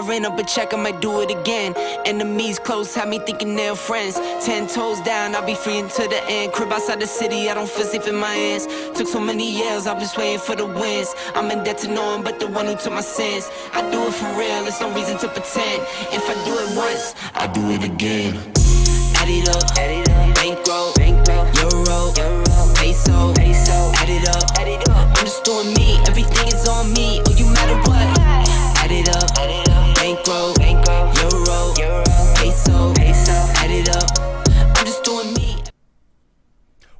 I ran up a check, I might do it again. Enemies close, had me thinking they're friends. 10 toes down, I'll be free until the end. Crib outside the city, I don't feel safe in my hands. Took so many years, I'm just waiting for the wins. I'm in debt to no one but the one who took my sins. I do it for real, there's no reason to pretend. If I do it once, I do it again. Add it up, bankroll, euro, peso, add it up. I'm just doing me, everything is on me. Oh, you matter what? Add it up, bankroll, euro, peso, add it up. I'm just doing me.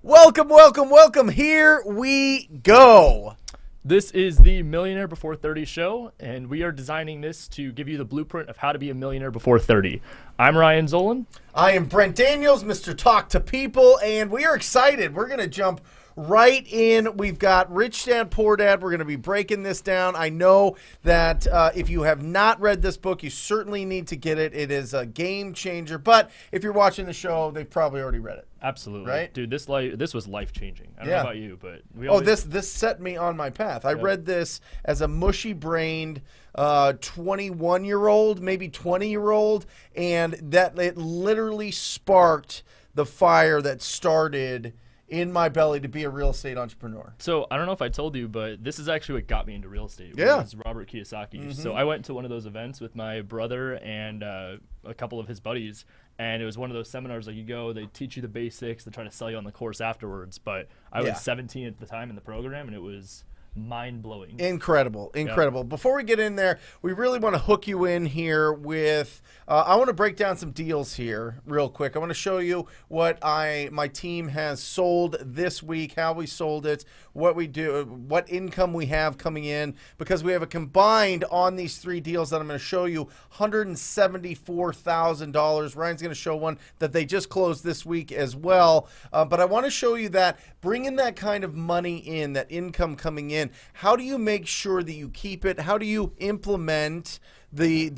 Welcome. Here we go. This is the Millionaire Before 30 show, and we are designing this to give you the blueprint of how to be a millionaire before 30. I'm Ryan Zolin. I am Brent Daniels, Mr. Talk to People, and we are excited. We're going to jump right in. We've got Rich Dad, Poor Dad. We're going to be breaking this down. I know that if you have not read this book, you certainly need to get it. It is a game changer, but if you're watching the show, they've probably already read it. Absolutely. Right? Dude, this was life-changing. I don't know about you, but this set me on my path. I read this as a mushy-brained 21-year-old, maybe 20-year-old, and that it literally sparked the fire that started in my belly to be a real estate entrepreneur. So I don't know if I told you, but this is actually what got me into real estate. Yeah. It's Robert Kiyosaki. Mm-hmm. So I went to one of those events with my brother and a couple of his buddies, and it was one of those seminars like you go, they teach you the basics, they try to sell you on the course afterwards. But I was 17 at the time in the program, and it was mind-blowing. Incredible. Yeah. Before we get in there, we really want to hook you in here with I want to break down some deals here real quick. I want to show you what my team has sold this week, how we sold it, what we do, what income we have coming in, because we have a combined on these three deals that I'm going to show you $174,000. Ryan's going to show one that they just closed this week as well. But I want to show you that bringing that kind of money in, that income coming in, how do you make sure that you keep it? How do you implement the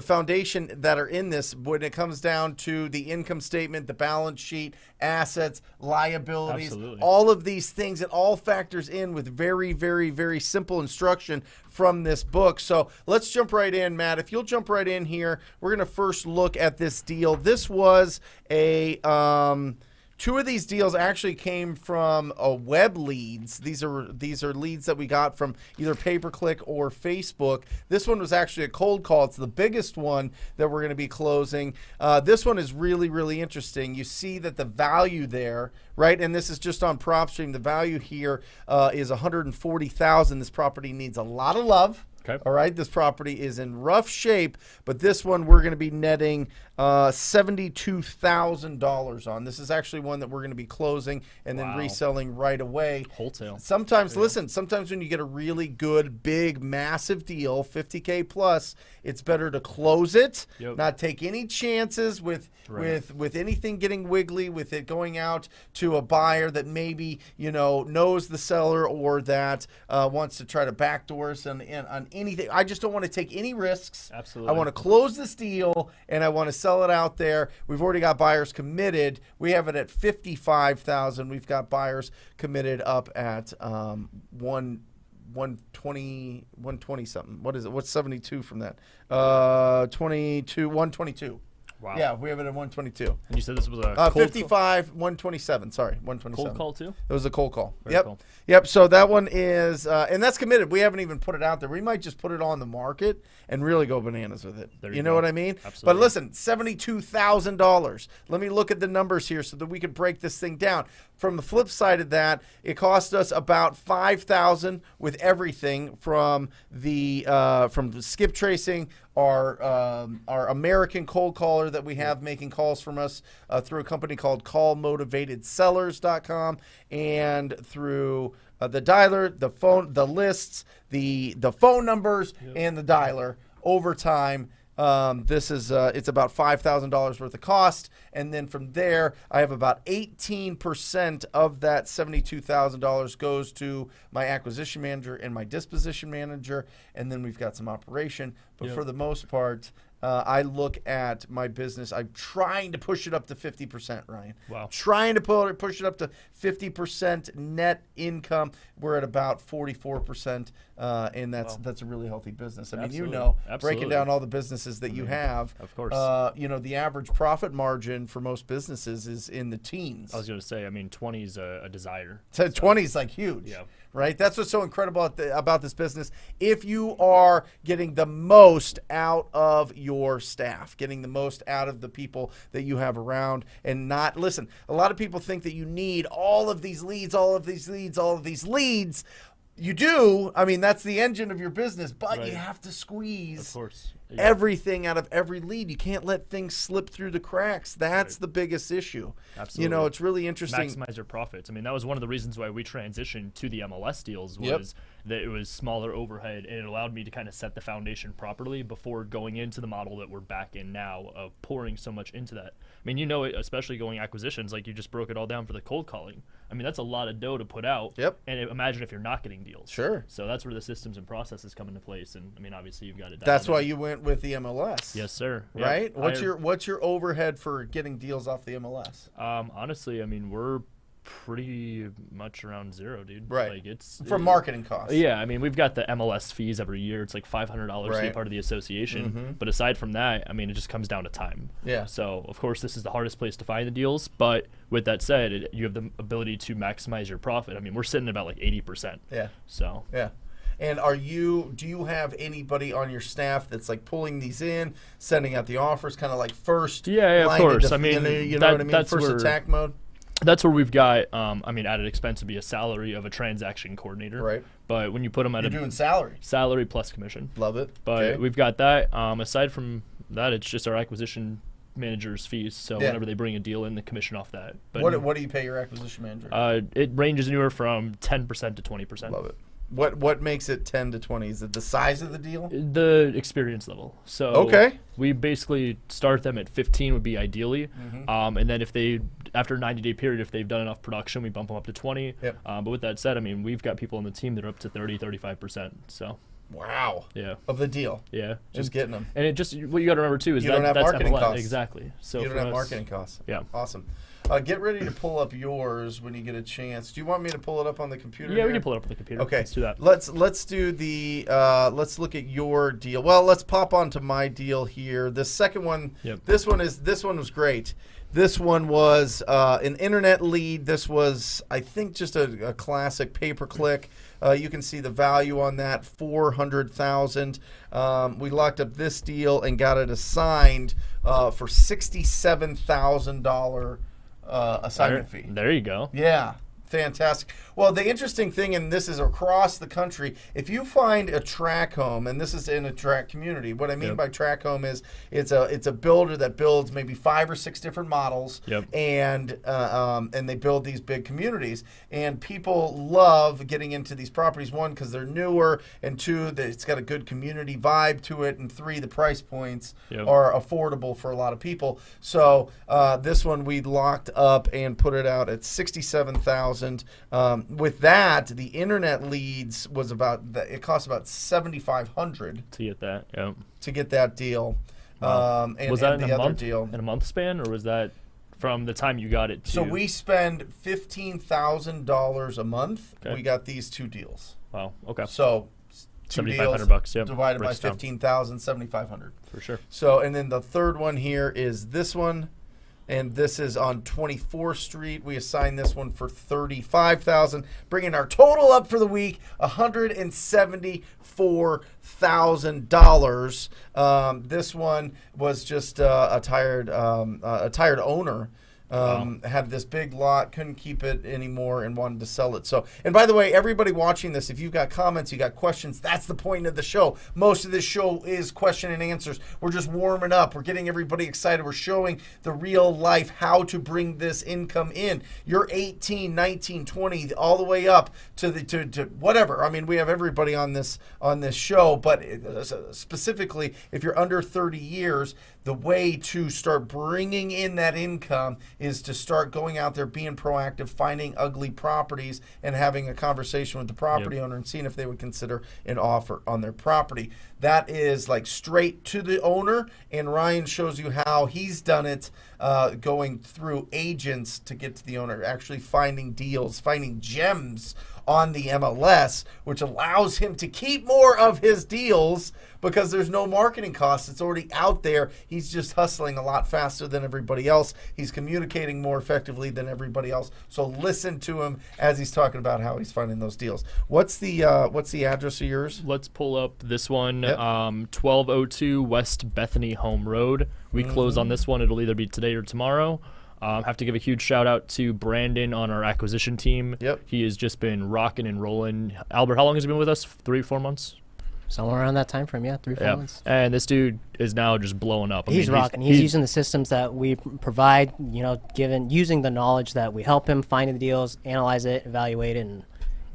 foundation that are in this when it comes down to the income statement, the balance sheet, assets, liabilities, Absolutely. all of these things? It all factors in with very, very, very simple instruction from this book. So let's jump right in, Matt. If you'll jump right in here, we're going to first look at this deal. This was a two of these deals actually came from web leads. These are leads that we got from either pay-per-click or Facebook. This one was actually a cold call. It's the biggest one that we're going to be closing. This one is really, really interesting. You see that the value there, right? And this is just on PropStream. The value here is $140,000. This property needs a lot of love. Okay. All right, this property is in rough shape, but this one we're going to be netting $72,000 on. This is actually one that we're going to be closing and then reselling right away. Wholesale. Sometimes when you get a really good, big, massive deal, 50K plus, it's better to close it, not take any chances with anything getting wiggly, with it going out to a buyer that maybe knows the seller or that wants to try to backdoor us on anything. I just don't want to take any risks. Absolutely. I want to close this deal and I want to sell it out there. We've already got buyers committed. We have it at $55,000. We've got buyers committed up at 120 something. What is it? What's 72 from that? 122. Wow. Yeah, we have it at 122. And you said this was a 55, 127. Sorry, 127. cold call too? It was a cold call. Very cool. Yep. So that one is, and that's committed. We haven't even put it out there. We might just put it on the market and really go bananas with it. There you know what I mean? Absolutely. But listen, $72,000. Let me look at the numbers here so that we can break this thing down. From the flip side of that, it cost us about $5,000 with everything from the skip tracing, our American cold caller that we have making calls from us through a company called callmotivatedsellers.com, and through the dialer, the phone, the lists, the phone numbers, and the dialer over time. This is it's about $5,000 worth of cost, and then from there I have about 18% of that $72,000 goes to my acquisition manager and my disposition manager, and then we've got some operation. But for the most part, I look at my business. I'm trying to push it up to 50%, Ryan. Wow. Trying to push it up to 50% net income. We're at about 44%, and that's a really healthy business. I mean, Absolutely. breaking down all the businesses that you have, of course. the average profit margin for most businesses is in the teens. I was going to say, I mean, 20 is a desire. So 20 is like huge. Yeah. Right? That's what's so incredible about this business. If you are getting the most out of your staff, getting the most out of the people that you have around, and not, listen, a lot of people think that you need all of these leads, all of these leads, all of these leads. You do. I mean, that's the engine of your business, but Right. you have to squeeze Of course. Yeah. everything out of every lead. You can't let things slip through the cracks. That's the biggest issue. Absolutely. It's really interesting. Maximize your profits. I mean, that was one of the reasons why we transitioned to the MLS deals was Yep. that it was smaller overhead, and it allowed me to kind of set the foundation properly before going into the model that we're back in now of pouring so much into that. I mean, especially going acquisitions, like you just broke it all down for the cold calling. I mean, that's a lot of dough to put out. Yep. And imagine if you're not getting deals. Sure. So that's where the systems and processes come into place. And I mean, obviously you've got it. That's why you went with the MLS. Yes, sir. Yeah. Right? What's your overhead for getting deals off the MLS? Honestly, I mean, we're pretty much around zero, dude. Right. Like it's For marketing costs. Yeah, I mean, we've got the MLS fees every year. It's like $500 to be Right. part of the association. Mm-hmm. But aside from that, I mean, it just comes down to time. Yeah. So, of course, this is the hardest place to find the deals. But with that said, you have the ability to maximize your profit. I mean, we're sitting at about like 80%. Yeah. So, Yeah. And do you have anybody on your staff that's like pulling these in, sending out the offers, kind of like first? Yeah, of line to course. I mean, you know what I mean? that's First where- attack mode. that's where we've got, I mean, added expense would be a salary of a transaction coordinator. Right. But when you put them at You're doing salary. salary plus commission. Love it. But Okay. we've got that. Aside from that, it's just our acquisition manager's fees. So Yeah. whenever they bring a deal in, the commission off that. But What do you pay your acquisition manager? it ranges anywhere from 10% to 20%. Love it. What makes it 10 to 20? Is it the size of the deal? The experience level. So Okay. we basically start them at 15 would be ideally. Mm-hmm. And then if they, after a 90-day period, if they've done enough production, we bump them up to 20. Yep. But with that said, I mean, we've got people on the team that are up to 30, 35%. So, Wow. yeah. Of the deal. Yeah. Just getting them. And it just, what you got to remember too is You don't have that's marketing MLS. costs. Exactly. So You don't for have us- marketing costs. Yeah. Awesome. Get ready to pull up yours when you get a chance. Do you want me to pull it up on the computer? Yeah, we here? can pull it up on the computer. Okay, Let's do that. Let's do the let's look at your deal. Well, let's pop onto my deal here. The second one, Yep. this one was great. This one was an internet lead. This was, I think, just a classic pay-per-click. You can see the value on that, $400,000. We locked up this deal and got it assigned for $67,000 assignment fee. There you go. Yeah, fantastic. Well, the interesting thing, and this is across the country, if you find a track home, and this is in a track community, what I mean Yep. by track home is it's a builder that builds maybe 5 or 6 different models, Yep. and they build these big communities, and people love getting into these properties. 1, because they're newer, and 2, that it's got a good community vibe to it, and 3, the price points Yep. are affordable for a lot of people. So this one we locked up and put it out at $67,000. With that, the internet leads was it cost about $7,500 To get that. Yeah. to get that deal. Wow. And, Was that and in the a other month? deal. In a month span, or was that from the time you got it to? So we spend $15,000 a month. Okay. We got these 2 deals. Wow. Okay. So 2 deals $7,500. Yep. divided by Breaks down. 15,000, 7,500. For sure. So, and then the third one here is this one, and this is on 24th Street. We assigned this one for $35,000, bringing our total up for the week $174,000. This one was just a tired owner. Had this big lot, couldn't keep it anymore, and wanted to sell it. So, and by the way, everybody watching this, if you've got comments, you got questions, that's the point of the show. Most of this show is question and answers. We're just warming up. We're getting everybody excited. We're showing the real life how to bring this income in. You're 18, 19, 20, all the way up to to whatever. I mean, we have everybody on this show, but specifically, if you're under 30 years, the way to start bringing in that income is to start going out there, being proactive, finding ugly properties, and having a conversation with the property owner and seeing if they would consider an offer on their property. That is like straight to the owner, and Ryan shows you how he's done it, going through agents to get to the owner, actually finding deals, finding gems on the MLS, which allows him to keep more of his deals because there's no marketing costs. It's already out there. He's just hustling a lot faster than everybody else. He's communicating more effectively than everybody else. So listen to him as he's talking about how he's finding those deals. What's the address of yours? Let's pull up this one, 1202 West Bethany Home Road. We close on this one. It'll either be today or tomorrow. Have to give a huge shout out to Brandon on our acquisition team. Yep. He has just been rocking and rolling. Albert, how long has he been with us? 3-4 months? Somewhere around that time frame, 3-4 months. And this dude is now just blowing up. He's rocking. He's using the systems that we provide, using the knowledge that we help him find the deals, analyze it, evaluate it, and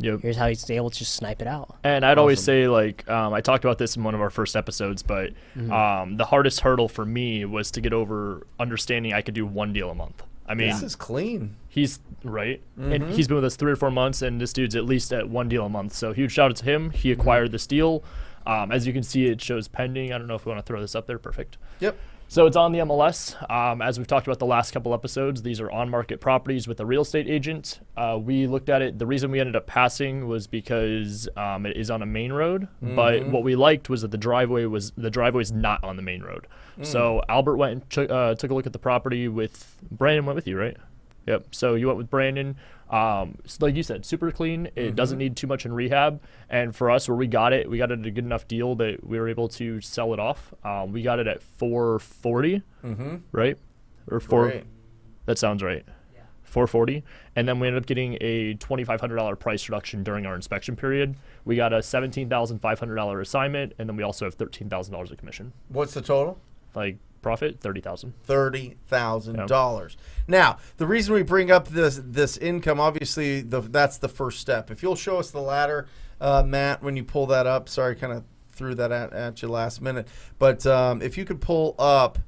here's how he's able to just snipe it out. And I'd always say, I talked about this in one of our first episodes, but the hardest hurdle for me was to get over understanding I could do one deal a month. I mean, this is clean. He's right. And he's been with us 3 or 4 months, and this dude's at least at one deal a month. So huge shout out to him. He acquired this deal. As you can see, it shows pending. I don't know if we want to throw this up there. Perfect. Yep. So it's on the MLS. As we've talked about the last couple episodes, these are on-market properties with a real estate agent. We looked at it. The reason we ended up passing was because it is on a main road. But what we liked was that the driveway is not on the main road. So Albert went and took a look at the property with Brandon. Went with you, right? Yep. So you went with Brandon. Like you said, super clean. It doesn't need too much in rehab. And for us, where we got it at a good enough deal that we were able to sell it off. We got it at $440, right? Or four. Right. That sounds right. Yeah. $440. And then we ended up getting a $2,500 price reduction during our inspection period. We got a $17,500 assignment, and then we also have $13,000 of commission. What's the total? Profit $30,000. $30,000. Now, the reason we bring up this income, obviously, that's the first step. If you'll show us the ladder, Matt, when you pull that up. Sorry, I kind of threw that at you last minute, but if you could pull up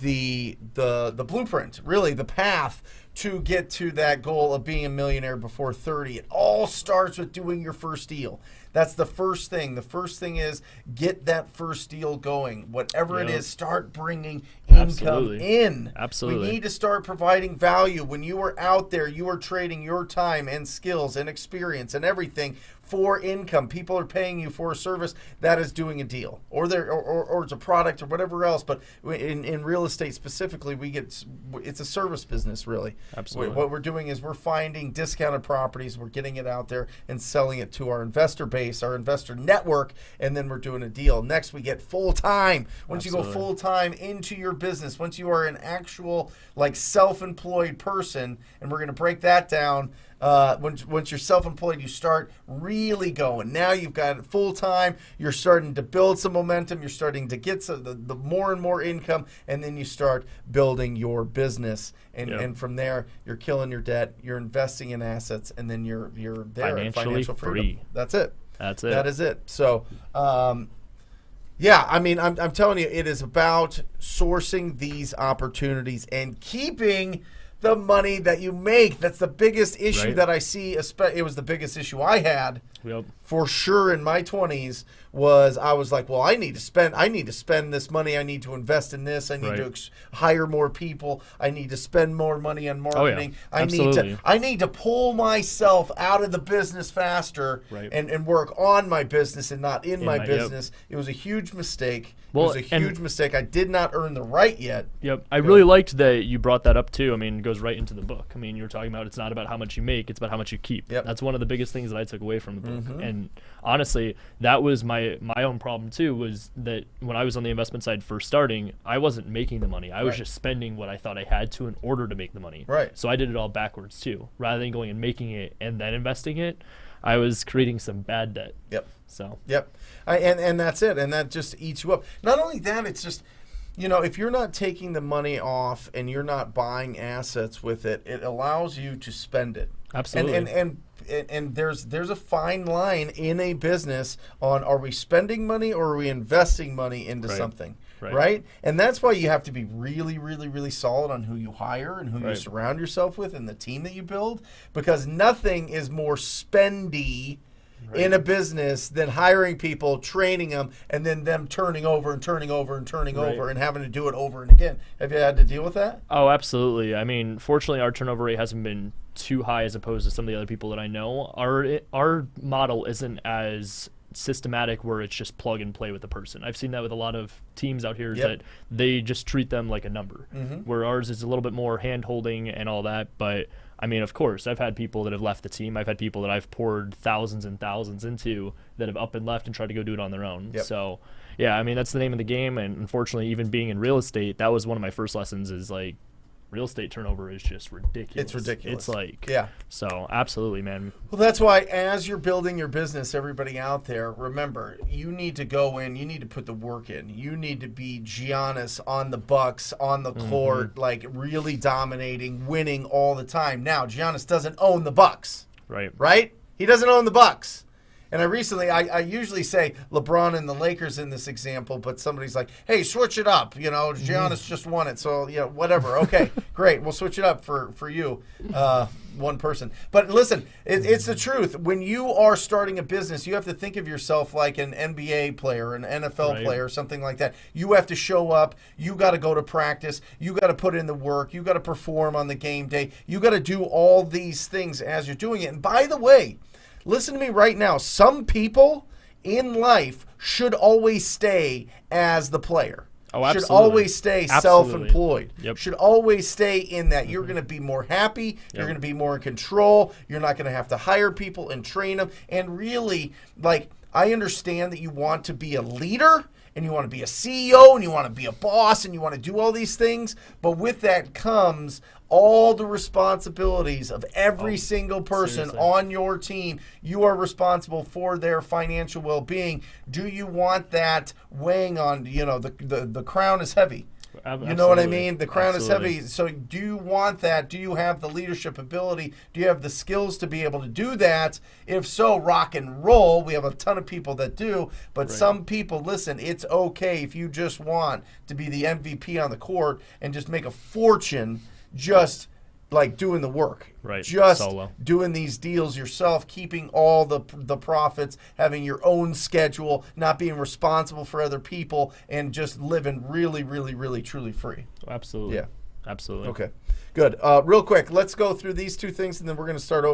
the blueprint, really the path to get to that goal of being a millionaire before 30. It all starts with doing your first deal. That's the first thing. The first thing is get that first deal going. Whatever it is, start bringing income in. Absolutely. We need to start providing value. When you are out there, you are trading your time and skills and experience and everything for income. People are paying you for a service that is doing a deal, or it's a product or whatever else. But in real estate specifically, it's a service business, really. Absolutely. What we're doing is we're finding discounted properties, we're getting it out there and selling it to our investor base, our investor network, and then we're doing a deal. Next, we get full-time. Once you go full-time into your business, once you are an actual self-employed person, and we're going to break that down. Once you're self-employed, you start really going. Now you've got it full-time. You're starting to build some momentum. You're starting to get the more and more income, and then you start building your business. And from there, you're killing your debt. You're investing in assets, and then you're there at financial freedom. Free. That's it. That's it. That is it. So, yeah, I mean, I'm telling you, it is about sourcing these opportunities and keeping the money that you make. That's the biggest issue that I see. It was the biggest issue I had for sure in my 20s. I was like, well, I need to spend this money. I need to invest in this. I need to hire more people. I need to spend more money on marketing. I need to pull myself out of the business faster and work on my business and not in my business. It was a huge mistake. Well, it was a huge mistake. I did not earn the right yet. Yep. I really liked that you brought that up too. I mean, it goes right into the book. I mean, you were talking about it's not about how much you make, it's about how much you keep. Yep. That's one of the biggest things that I took away from the book. And honestly, that was my own problem too, was that when I was on the investment side first starting, I wasn't making the money. I was just spending what I thought I had to in order to make the money. Right. So I did it all backwards too. Rather than going and making it and then investing it, I was creating some bad debt. Yep. So. Yep. And that's it. And that just eats you up. Not only that, it's just if you're not taking the money off and you're not buying assets with it, it allows you to spend it. Absolutely. And there's a fine line in a business on, are we spending money or are we investing money into something, right? And that's why you have to be really, really, really solid on who you hire and who you surround yourself with and the team that you build, because nothing is more spendy in a business than hiring people, training them, and then them turning over and turning over and turning over and having to do it over and again. Have you had to deal with that? Oh, absolutely. I mean, fortunately, our turnover rate hasn't been too high as opposed to some of the other people that I know. Our model isn't as systematic where it's just plug and play with the person. I've seen that with a lot of teams out here that they just treat them like a number, where ours is a little bit more hand-holding and all that. But I mean, of course, I've had people that have left the team. I've had people that I've poured thousands and thousands into that have up and left and tried to go do it on their own. So, yeah, I mean, that's the name of the game. And unfortunately, even being in real estate, that was one of my first lessons is like, real estate turnover is just ridiculous. It's ridiculous. It's like, yeah. So absolutely, man. Well, that's why as you're building your business, everybody out there, remember, you need to go in, you need to put the work in. You need to be Giannis on the Bucks, on the court, like really dominating, winning all the time. Now, Giannis doesn't own the Bucks. Right? He doesn't own the Bucks. And I usually say LeBron and the Lakers in this example, but somebody's like, hey, switch it up. Giannis just won it. So, whatever. Okay, great. We'll switch it up for you, one person. But listen, it's the truth. When you are starting a business, you have to think of yourself like an NBA player, an NFL player, something like that. You have to show up. You got to go to practice. You got to put in the work. You got to perform on the game day. You got to do all these things as you're doing it. And by the way, listen to me right now. Some people in life should always stay as the player. Oh, absolutely. Should always stay self-employed. Yep. Should always stay in that. You're going to be more happy. You're going to be more in control. You're not going to have to hire people and train them. And really, I understand that you want to be a leader and you want to be a CEO and you want to be a boss and you want to do all these things. But with that comes all the responsibilities of every single person on your team. You are responsible for their financial well-being. Do you want that weighing on, the crown is heavy. You know what I mean? The crown is heavy. So do you want that? Do you have the leadership ability? Do you have the skills to be able to do that? If so, rock and roll. We have a ton of people that do. But some people, listen, it's okay if you just want to be the MVP on the court and just make a fortune just like doing the work, just solo, doing these deals yourself, keeping all the profits, having your own schedule, not being responsible for other people, and just living really, really, really, truly free. Absolutely. Yeah. Absolutely. Okay. Good. Real quick, let's go through these two things, and then we're going to start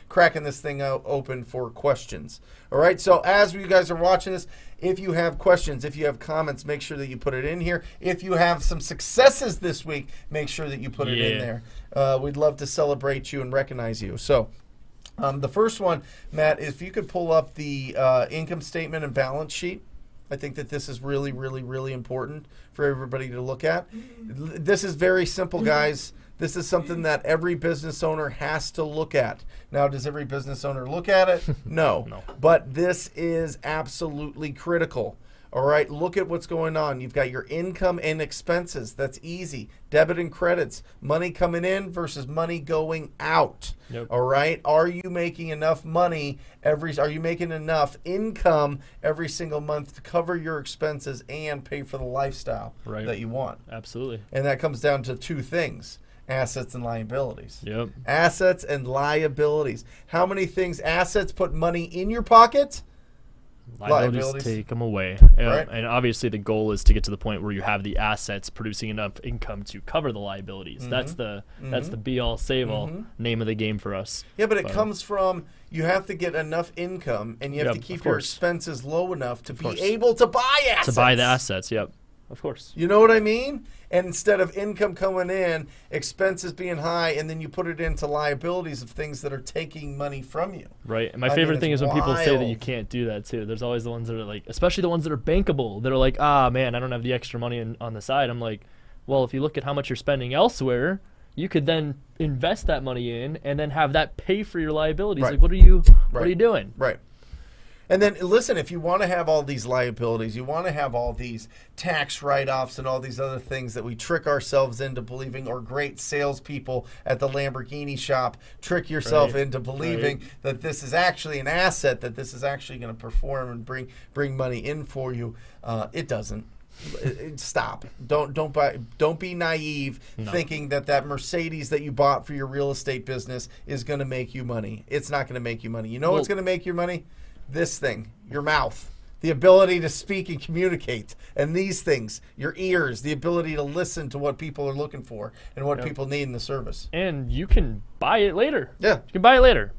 cracking this thing out open for questions. All right. So as you guys are watching this, if you have questions, if you have comments, make sure that you put it in here. If you have some successes this week, make sure that you put it in there. We'd love to celebrate you and recognize you. So the first one, Matt, if you could pull up the income statement and balance sheet. I think that this is really, really, really important for everybody to look at. This is very simple, guys. This is something that every business owner has to look at. Now, does every business owner look at it? No. But this is absolutely critical. All right, look at what's going on. You've got your income and expenses. That's easy. Debit and credits. Money coming in versus money going out. All right, are you making enough money are you making enough income every single month to cover your expenses and pay for the lifestyle that you want? Absolutely. And that comes down to two things. Assets and liabilities. Assets and liabilities. How many things? Assets put money in your pocket. Liabilities take them away. And obviously the goal is to get to the point where you have the assets producing enough income to cover the liabilities. That's the be all save all name of the game for us. Yeah, but it comes from you have to get enough income and you have to keep your expenses low enough to be able to buy assets. To buy the assets, of course. You know what I mean? And instead of income coming in, expenses being high, and then you put it into liabilities of things that are taking money from you. Right. And my favorite thing is when people say that you can't do that too. There's always the ones that are like, especially the ones that are bankable, that are like, man, I don't have the extra money on the side. I'm like, well, if you look at how much you're spending elsewhere, you could then invest that money in and then have that pay for your liabilities. Like, what are you doing? Right. And then listen, if you want to have all these liabilities, you want to have all these tax write-offs and all these other things that we trick ourselves into believing, or great salespeople at the Lamborghini shop trick yourself into believing that this is actually an asset, that this is actually going to perform and bring money in for you. It doesn't. Stop. Don't be naive thinking that Mercedes that you bought for your real estate business is going to make you money. It's not going to make you money. You know what's going to make you money? This thing, your mouth, the ability to speak and communicate, and these things, your ears, the ability to listen to what people are looking for and what people need in the service. And you can buy it later. Yeah. You can buy it later.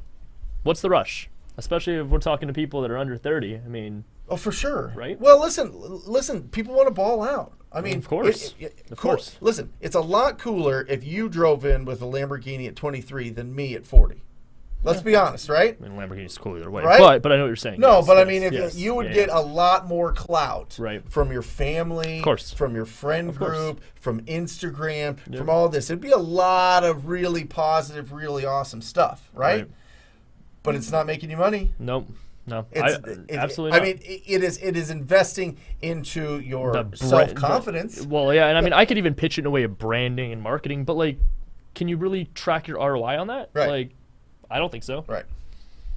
What's the rush? Especially if we're talking to people that are under 30. I mean, oh, for sure. Right? Well, listen, people want to ball out. I mean, of course. Of course. Listen, it's a lot cooler if you drove in with a Lamborghini at 23 than me at 40. Let's be honest, right? I mean, Lamborghini's cool either way. Right? But I know what you're saying. No, yes, but yes, I mean, if you would get a lot more clout from your family, of course, from your friend group, from Instagram, from all this. It'd be a lot of really positive, really awesome stuff, right? But it's not making you money. Nope. No, absolutely not. I mean, it is investing into your self-confidence. Well, yeah, and I mean, I could even pitch it in a way of branding and marketing, but like, can you really track your ROI on that? Right. Like, I don't think so. Right.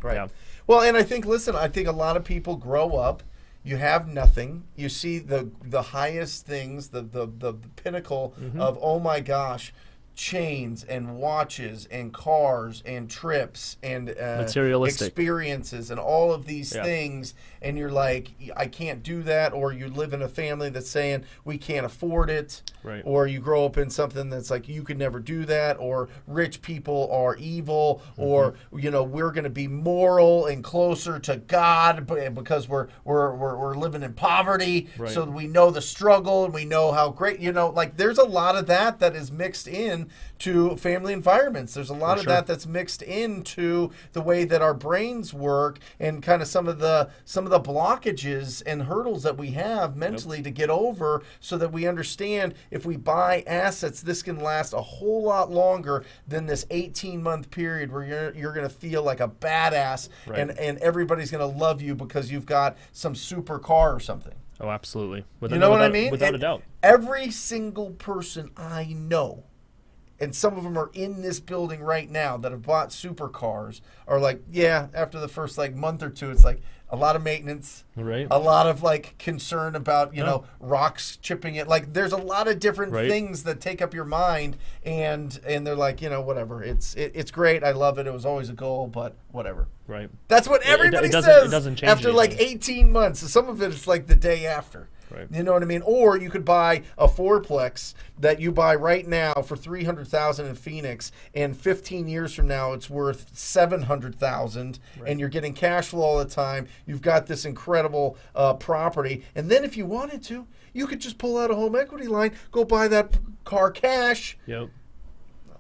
Yeah. Well, and I think a lot of people grow up. You have nothing. You see the highest things, the pinnacle of, oh my gosh, chains and watches and cars and trips and materialistic experiences and all of these things, and you're like, I can't do that. Or you live in a family that's saying we can't afford it, or you grow up in something that's like you could never do that, or rich people are evil, or we're going to be moral and closer to God because we're living in poverty, so we know the struggle and we know how great, like there's a lot of that is mixed in to family environments. There's a lot of that that's mixed into the way that our brains work, and kind of some of the blockages and hurdles that we have mentally to get over, so that we understand if we buy assets, this can last a whole lot longer than this 18-month period where you're going to feel like a badass and everybody's going to love you because you've got some super car or something. Oh, absolutely. You know what I mean? Without a doubt. Every single person I know, and some of them are in this building right now that have bought supercars, are like, after the first month or two, it's like a lot of maintenance, a lot of concern about rocks chipping it. Like there's a lot of different things that take up your mind, and they're like, whatever. It's great. I love it. It was always a goal, but whatever. Right. That's what everybody says. It doesn't change after anything. 18 months. Some of it is like the day after. Right. You know what I mean? Or you could buy a fourplex that you buy right now for $300,000 in Phoenix, and 15 years from now it's worth $700,000, and you're getting cash flow all the time. You've got this incredible property, and then if you wanted to, you could just pull out a home equity line, go buy that car cash. Yep.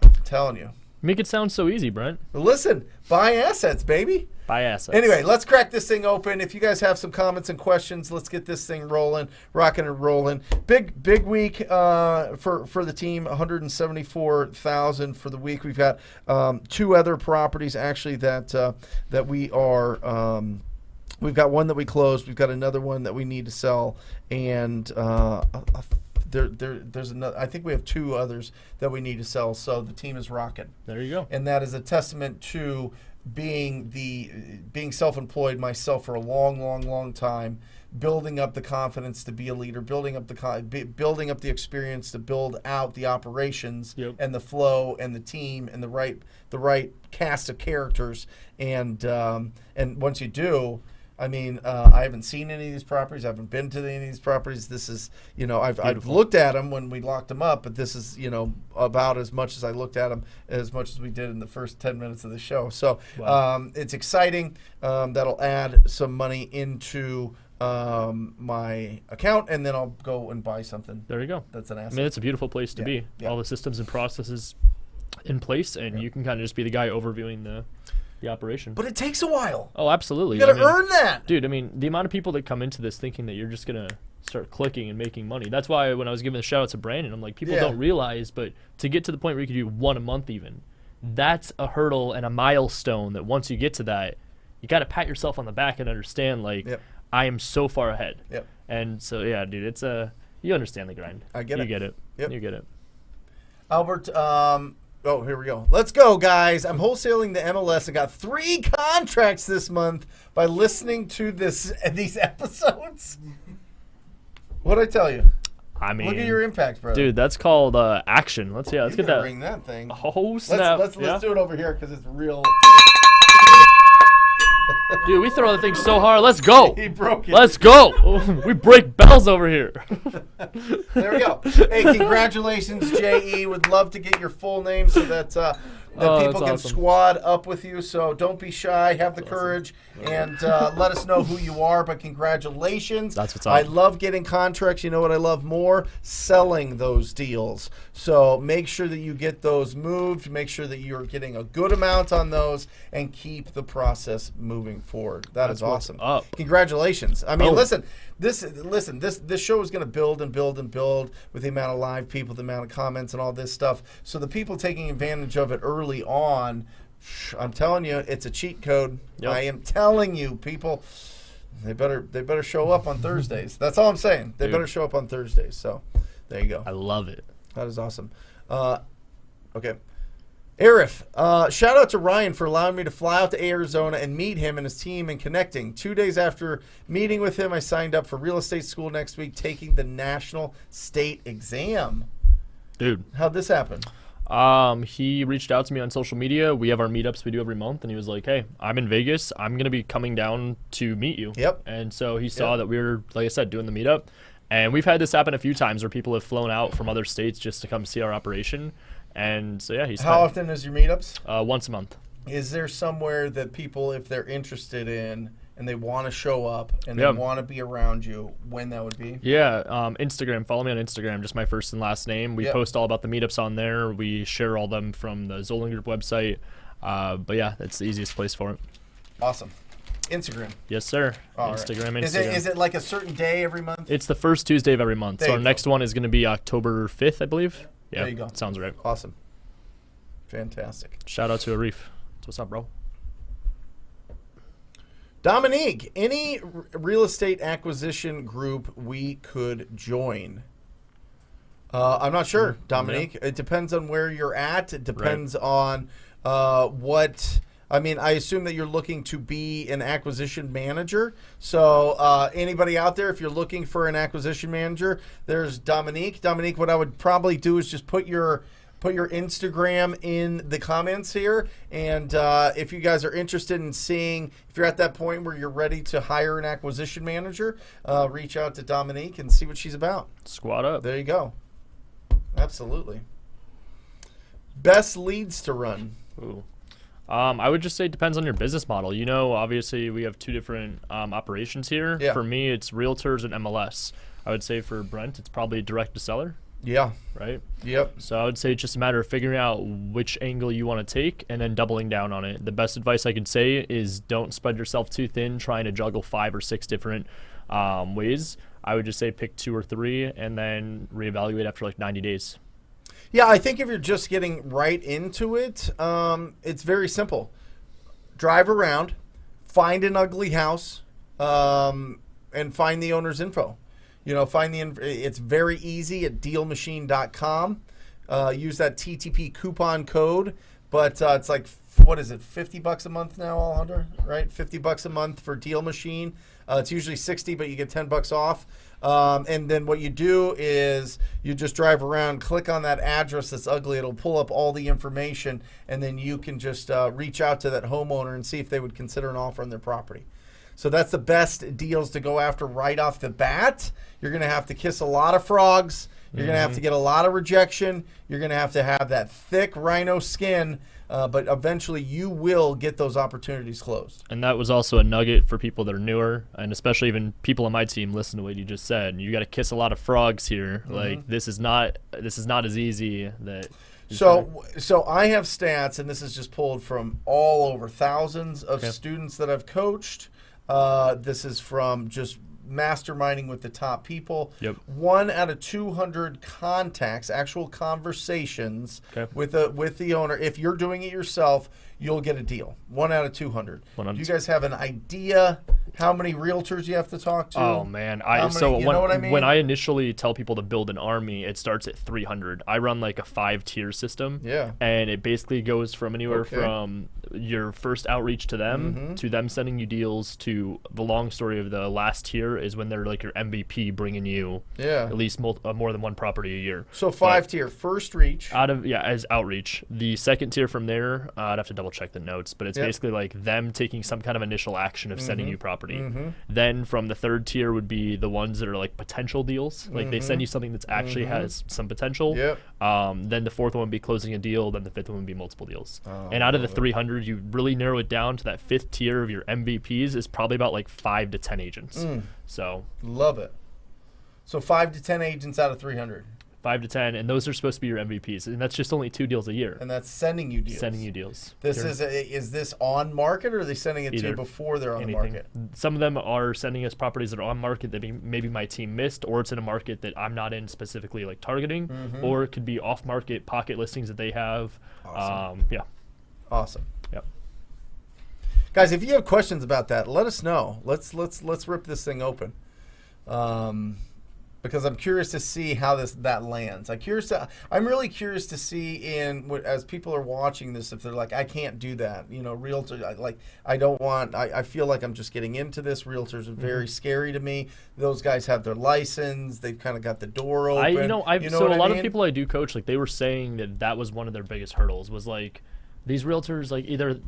I'm telling you. Make it sound so easy, Brent. Listen, buy assets, baby. Buy assets. Anyway, let's crack this thing open. If you guys have some comments and questions, let's get this thing rolling, rocking and rolling. Big week for the team. 174,000 for the week. We've got two other properties actually that we are. We've got one that we closed. We've got another one that we need to sell, and there's another. I think we have two others that we need to sell. So the team is rocking. There you go. And that is a testament to being self-employed myself for a long time, building up the confidence to be a leader, building up the experience to build out the operations and the flow and the team and the right cast of characters, and once you do. I mean, I haven't seen any of these properties. I haven't been to any of these properties. This is, I've looked at them when we locked them up, but this is, about as much as I looked at them, as much as we did in the first 10 minutes of the show. So it's exciting. That'll add some money into my account, and then I'll go and buy something. There you go. That's an asset. I mean, it's a beautiful place to be. Yeah. All the systems and processes in place, and you can kind of just be the guy overviewing the operation. But it takes a while. Oh, absolutely. You got to earn that. Dude, I mean, the amount of people that come into this thinking that you're just going to start clicking and making money. That's why when I was giving the shout out to Brandon, I'm like, people don't realize, but to get to the point where you can do one a month even, that's a hurdle and a milestone that once you get to that, you got to pat yourself on the back and understand, like, I am so far ahead. Yep. And so, yeah, dude, it's you understand the grind. I get it. You get it. Yep. You get it. Albert, oh, here we go. Let's go, guys. I'm wholesaling the MLS and got 3 contracts this month by listening to these episodes. What'd I tell you? I mean, look at your impact, brother. Dude, that's called action. Let's get that. Ring that thing. Oh, snap. Let's do it over here because it's real. Dude, we throw the thing so hard. Let's go. He broke it. Let's go. We break bells over here. There we go. Hey, congratulations, J.E. Would love to get your full name so that people can squad up with you. So don't be shy. Have the courage and let us know who you are. But congratulations. That's what's up. I love getting contracts. You know what I love more? Selling those deals. So make sure that you get those moved. Make sure that you're getting a good amount on those and keep the process moving forward. That's awesome. Up. Congratulations. I mean, listen, this show is going to build and build and build with the amount of live people, the amount of comments and all this stuff. So the people taking advantage of it early on, I'm telling you, it's a cheat code. Yep. I am telling you, people, they better show up on Thursdays. That's all I'm saying. They better show up on Thursdays. So there you go. I love it. That is awesome. Okay. Arif, shout out to Ryan for allowing me to fly out to Arizona and meet him and his team and connecting. 2 days after meeting with him, I signed up for real estate school next week, taking the national state exam. Dude. How'd this happen? He reached out to me on social media. We have our meetups we do every month, and he was like, hey, I'm in Vegas. I'm going to be coming down to meet you. Yep. And so he saw that we were, like I said, doing the meetup. And we've had this happen a few times where people have flown out from other states just to come see our operation. And so, yeah, How often is your meetups? Once a month. Is there somewhere that people, if they're interested in and they want to show up and they want to be around you, when that would be? Yeah, Instagram. Follow me on Instagram, just my first and last name. We post all about the meetups on there. We share all them from the Zolin Group website. But, yeah, that's the easiest place for it. Awesome. Instagram. Yes, sir. All Instagram. Right. Is it like a certain day every month? It's the first Tuesday of every month. So our next one is going to be October 5th, I believe. Yeah, there you go. Sounds right. Awesome. Fantastic. Shout out to Arif. What's up, bro? Dominique, any real estate acquisition group we could join? I'm not sure, Dominique. It depends on where you're at. It depends on what... I mean, I assume that you're looking to be an acquisition manager. So anybody out there, if you're looking for an acquisition manager, there's Dominique. Dominique, what I would probably do is just put your Instagram in the comments here. And if you guys are interested in seeing, if you're at that point where you're ready to hire an acquisition manager, reach out to Dominique and see what she's about. Squad up. There you go. Absolutely. Best leads to run. Ooh. I would just say it depends on your business model. You know, obviously we have 2 different operations here. Yeah. For me, it's realtors and MLS. I would say for Brent, it's probably direct to seller. Yeah. Right? Yep. So I would say it's just a matter of figuring out which angle you want to take and then doubling down on it. The best advice I could say is don't spread yourself too thin trying to juggle 5 or 6 different ways. I would just say pick 2 or 3 and then reevaluate after like 90 days. Yeah, I think if you're just getting right into it, it's very simple. Drive around, find an ugly house, and find the owner's info. You know, it's very easy at dealmachine.com. Use that TTP coupon code, but it's like, what is it, $50 a month now, Alejandro, right? $50 a month for Deal Machine. It's usually $60, but you get $10 off. And then what you do is you just drive around, click on that address that's ugly. It'll pull up all the information, and then you can just reach out to that homeowner and see if they would consider an offer on their property. So that's the best deals to go after right off the bat. You're going to have to kiss a lot of frogs. You're going to have to get a lot of rejection. You're going to have that thick rhino skin. But eventually you will get those opportunities closed. And that was also a nugget for people that are newer, and especially even people on my team. Listen to what you just said. You got to kiss a lot of frogs here. Like this is not as easy. So I have stats, and this is just pulled from all over thousands of students that I've coached. This is from just masterminding with the top people. Yep. 1 out of 200 contacts, actual conversations with the owner. If you're doing it yourself, you'll get a deal. 1 out of 200. Do you guys have an idea how many realtors you have to talk to? Oh man, you know what I mean? When I initially tell people to build an army, it starts at 300. I run like a 5-tier system. Yeah. And it basically goes from anywhere from your first outreach to them, to them sending you deals, to the long story of the last tier is when they're like your MVP, bringing you at least more than one property a year. So 5-tier, first reach. As outreach. The second tier from there, I'd have to double check the notes, but it's basically like them taking some kind of initial action of sending you property. Then from the third tier would be the ones that are like potential deals, like they send you something that's actually has some potential. Then the fourth one would be closing a deal. Then the fifth one would be multiple deals. And out of the 300, you really narrow it down to that fifth tier of your MVPs is probably about like 5 to 10 agents. So love it. So 5 to 10 agents out of 300. 5 to 10, and those are supposed to be your MVPs, and that's just only 2 deals a year. And that's sending you deals. Is this on market, or are they sending it to you before they're on the market? Some of them are sending us properties that are on market that maybe my team missed, or it's in a market that I'm not in specifically like targeting, or it could be off market pocket listings that they have. Awesome. Awesome. Yep. Guys, if you have questions about that, let us know. Let's rip this thing open. Because I'm curious to see how that lands. I'm really curious to see as people are watching this, if they're like, I can't do that. Realtor, I feel like I'm just getting into this. Realtors are very scary to me. Those guys have their license. They've kind of got the door open. A lot of people I do coach, like they were saying that was one of their biggest hurdles was like these realtors, like either.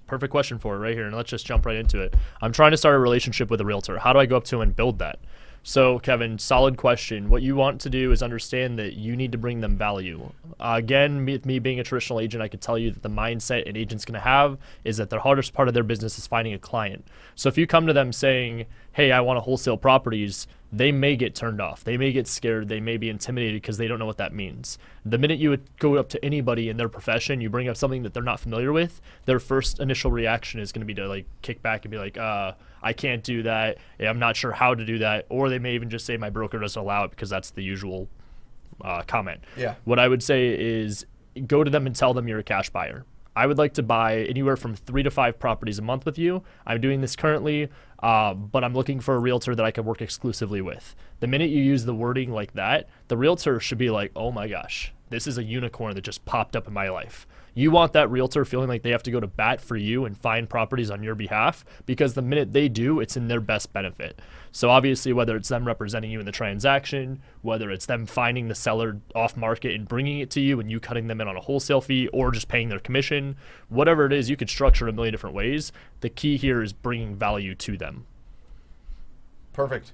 Perfect question for it right here, and let's just jump right into it. I'm trying to start a relationship with a realtor. How do I go up to him and build that? So, Kevin, solid question. What you want to do is understand that you need to bring them value. Again, me being a traditional agent, I could tell you that the mindset an agent's going to have is that the hardest part of their business is finding a client. So if you come to them saying, hey, I want to wholesale properties, they may get turned off. They may get scared. They may be intimidated because they don't know what that means. The minute you would go up to anybody in their profession, you bring up something that they're not familiar with, their first initial reaction is going to be to like kick back and be like, I can't do that. I'm not sure how to do that. Or they may even just say my broker doesn't allow it because that's the usual comment. Yeah. What I would say is go to them and tell them you're a cash buyer. I would like to buy anywhere from 3 to 5 properties a month with you. I'm doing this currently, but I'm looking for a realtor that I can work exclusively with. The minute you use the wording like that, the realtor should be like, oh my gosh, this is a unicorn that just popped up in my life. You want that realtor feeling like they have to go to bat for you and find properties on your behalf, because the minute they do, it's in their best benefit. So obviously, whether it's them representing you in the transaction, whether it's them finding the seller off market and bringing it to you and you cutting them in on a wholesale fee or just paying their commission, whatever it is, you could structure it a million different ways. The key here is bringing value to them. Perfect.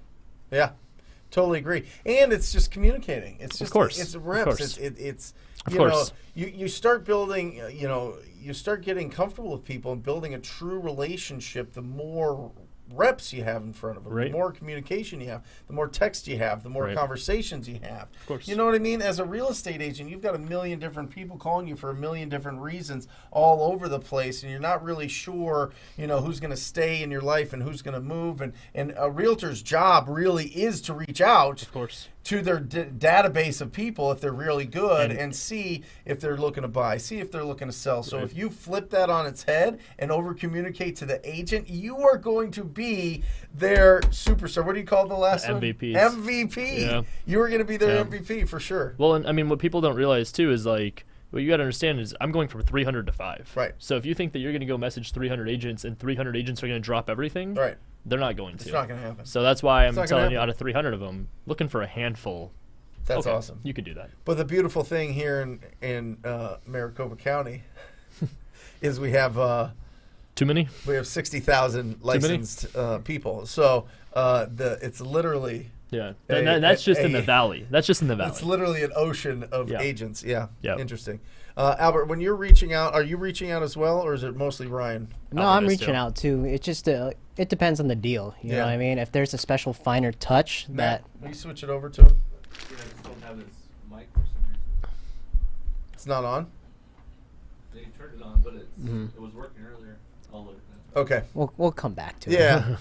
Yeah, totally agree. And it's just communicating. It's just, of course. It's reps. Of course. It's of you course. know, you start building, you start getting comfortable with people and building a true relationship. The more reps you have in front of them, right. The more communication you have, the more text you have, the more right. conversations you have. Of course. You know what I mean? As a real estate agent, you've got a million different people calling you for a million different reasons all over the place, and you're not really sure, who's going to stay in your life and who's going to move. And a realtor's job really is to reach out, of course, to their database of people if they're really good and see if they're looking to buy, see if they're looking to sell. So if you flip that on its head and over communicate to the agent, you are going to be their superstar. What do you call the last one? MVP. Yeah. You are going to be their MVP for sure. Well, and I mean, what people don't realize too is like, what you got to understand is I'm going from 300 to 5. Right. So if you think that you're going to go message 300 agents and 300 agents are going to drop everything, right. They're not going to. It's not going to happen. So that's why I'm telling you, out of 300 of them, looking for a handful. That's awesome. You could do that. But the beautiful thing here in Maricopa County is we have too many. We have 60,000 licensed people. So it's literally that's just in the valley. That's just in the valley. It's literally an ocean of agents. Yeah. Interesting. Albert, when you're reaching out, are you reaching out as well, or is it mostly Ryan? No, I'm reaching out too. It just it depends on the deal. You know what I mean? If there's a special finer touch Matt, will you switch it over to him? I just don't have his mic for some reason. It's not on? They turned it on, but it was working earlier. I'll look at that. Okay. We'll come back to it. Yeah.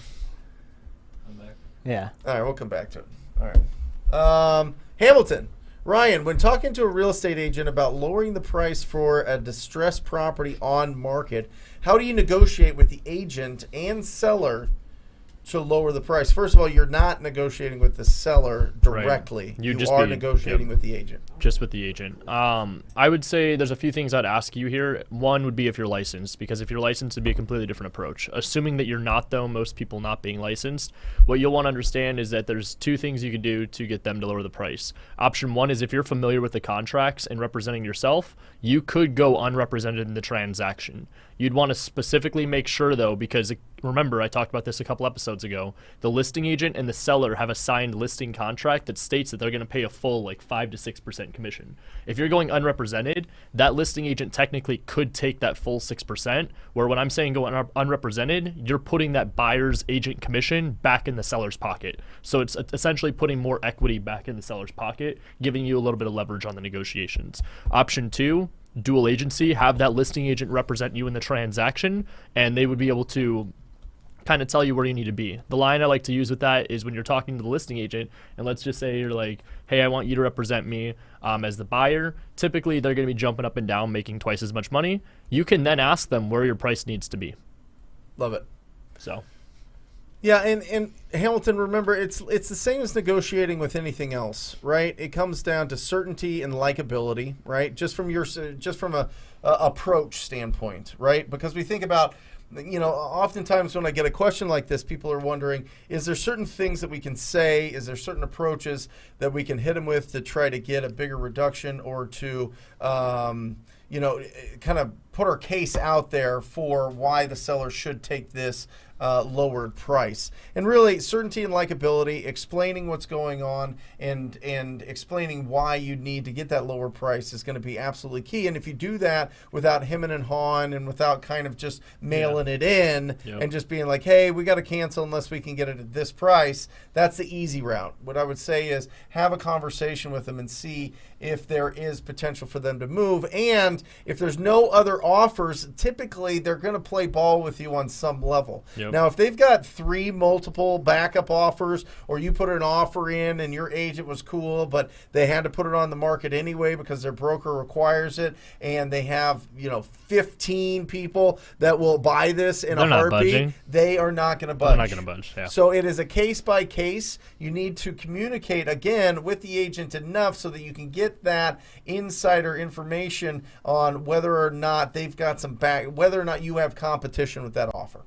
I'm back. Yeah. All right, we'll come back to it. All right. Hamilton. Ryan, when talking to a real estate agent about lowering the price for a distressed property on market, how do you negotiate with the agent and seller to lower the price? First of all, you're not negotiating with the seller directly. Right. You are negotiating with the agent. Just with the agent. I would say there's a few things I'd ask you here. One would be if you're licensed, because if you're licensed, it'd be a completely different approach. Assuming that you're not, though, most people not being licensed, what you'll want to understand is that there's two things you can do to get them to lower the price. Option one is if you're familiar with the contracts and representing yourself, you could go unrepresented in the transaction. You'd want to specifically make sure, though, because remember, I talked about this a couple episodes ago, the listing agent and the seller have a signed listing contract that states that they're going to pay a full like 5 to 6% commission. If you're going unrepresented, that listing agent technically could take that full 6%, where when I'm saying go unrepresented, you're putting that buyer's agent commission back in the seller's pocket. So it's essentially putting more equity back in the seller's pocket, giving you a little bit of leverage on the negotiations. Option two, dual agency, have that listing agent represent you in the transaction, and they would be able to kind of tell you where you need to be. The line I like to use with that is when you're talking to the listing agent, and let's just say you're like, hey, I want you to represent me as the buyer. Typically, they're going to be jumping up and down, making twice as much money. You can then ask them where your price needs to be. Love it. So. Yeah, and Hamilton, remember, it's the same as negotiating with anything else, right? It comes down to certainty and likability, right? Just from a approach standpoint, right? Because we think about, oftentimes when I get a question like this, people are wondering, is there certain things that we can say? Is there certain approaches that we can hit them with to try to get a bigger reduction or to, kind of put our case out there for why the seller should take this lowered price? And really, certainty and likability, explaining what's going on and explaining why you need to get that lower price is going to be absolutely key. And if you do that without hemming and hawing and without kind of just mailing it in and just being like, hey, we got to cancel unless we can get it at this price, that's the easy route. What I would say is have a conversation with them and see if there is potential for them to move. And if there's no other offers, typically they're going to play ball with you on some level. Now, if they've got 3 multiple backup offers, or you put an offer in and your agent was cool, but they had to put it on the market anyway because their broker requires it, and they have 15 people that will buy this in a heartbeat, they are not going to budge. They're not going to budge. Yeah. So it is a case by case. You need to communicate again with the agent enough so that you can get that insider information on whether or not they've got whether or not you have competition with that offer.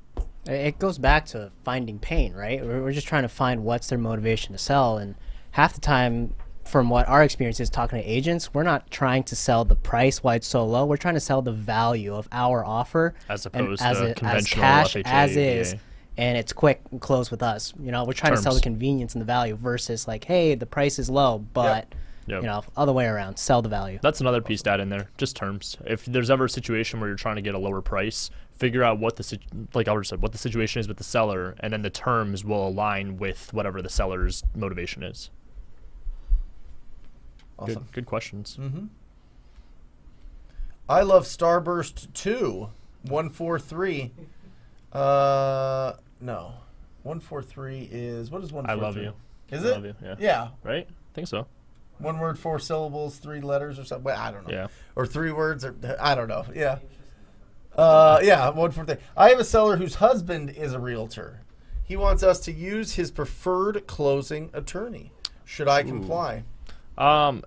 It goes back to finding pain, right? We're just trying to find what's their motivation to sell, and half the time, from what our experience is talking to agents, we're not trying to sell the price why it's so low. We're trying to sell the value of our offer, as opposed to conventional as cash FHA, as is, and it's quick and close with us. We're trying to sell the convenience and the value versus like, hey, the price is low, but other way around, sell the value. That's another piece to add in there, just terms. If there's ever a situation where you're trying to get a lower price, figure out what like Albert said, what the situation is with the seller, and then the terms will align with whatever the seller's motivation is. Awesome. Good questions. Mm-hmm. I love Starburst 2, 143. No. 143 is, what is 143? I love you. Is I it? love you. Yeah. Yeah. Right? I think so. 1 word, 4 syllables, 3 letters or something. Well, I don't know. Yeah. Or 3 words, or I don't know. Yeah. 143. I have a seller whose husband is a realtor. He wants us to use his preferred closing attorney. Should I comply? I'm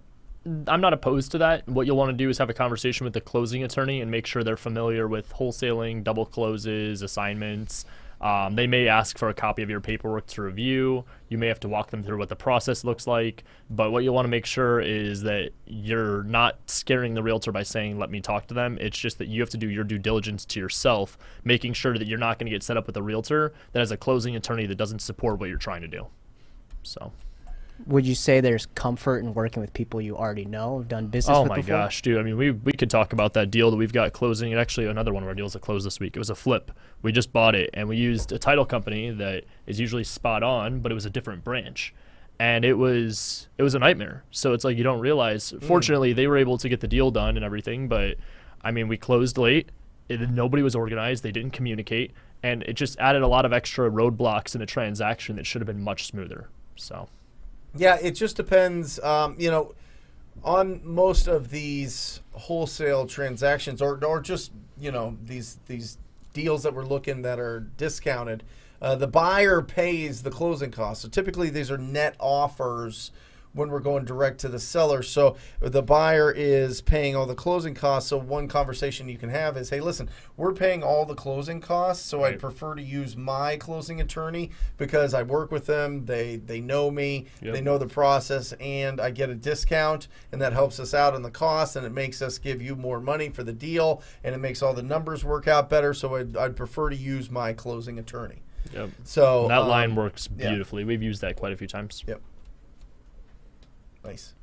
not opposed to that. What you'll want to do is have a conversation with the closing attorney and make sure they're familiar with wholesaling, double closes, assignments. They may ask for a copy of your paperwork to review. You may have to walk them through what the process looks like. But what you want to make sure is that you're not scaring the realtor by saying, let me talk to them. It's just that you have to do your due diligence to yourself, making sure that you're not going to get set up with a realtor that has a closing attorney that doesn't support what you're trying to do. So. Would you say there's comfort in working with people you already know, have done business with before? Oh my gosh, dude. I mean, we could talk about that deal that we've got closing. And actually, another one of our deals that closed this week. It was a flip. We just bought it, and we used a title company that is usually spot on, but it was a different branch. And it was a nightmare. So it's like you don't realize. Fortunately, they were able to get the deal done and everything. But, I mean, we closed late. Nobody was organized. They didn't communicate. and it just added a lot of extra roadblocks in a transaction that should have been much smoother. So, yeah, it just depends, on most of these wholesale transactions, or just these deals that we're looking that are discounted. The buyer pays the closing costs. So typically these are net offers when we're going direct to the seller. So the buyer is paying all the closing costs. So one conversation you can have is, hey, listen, we're paying all the closing costs, so I'd prefer to use my closing attorney because I work with them. They know me. They know the process, and I get a discount, and that helps us out on the cost, and it makes us give you more money for the deal, and it makes all the numbers work out better. So I'd prefer to use my closing attorney. Yep. So that line works beautifully. We've used that quite a few times. Yep. Nice.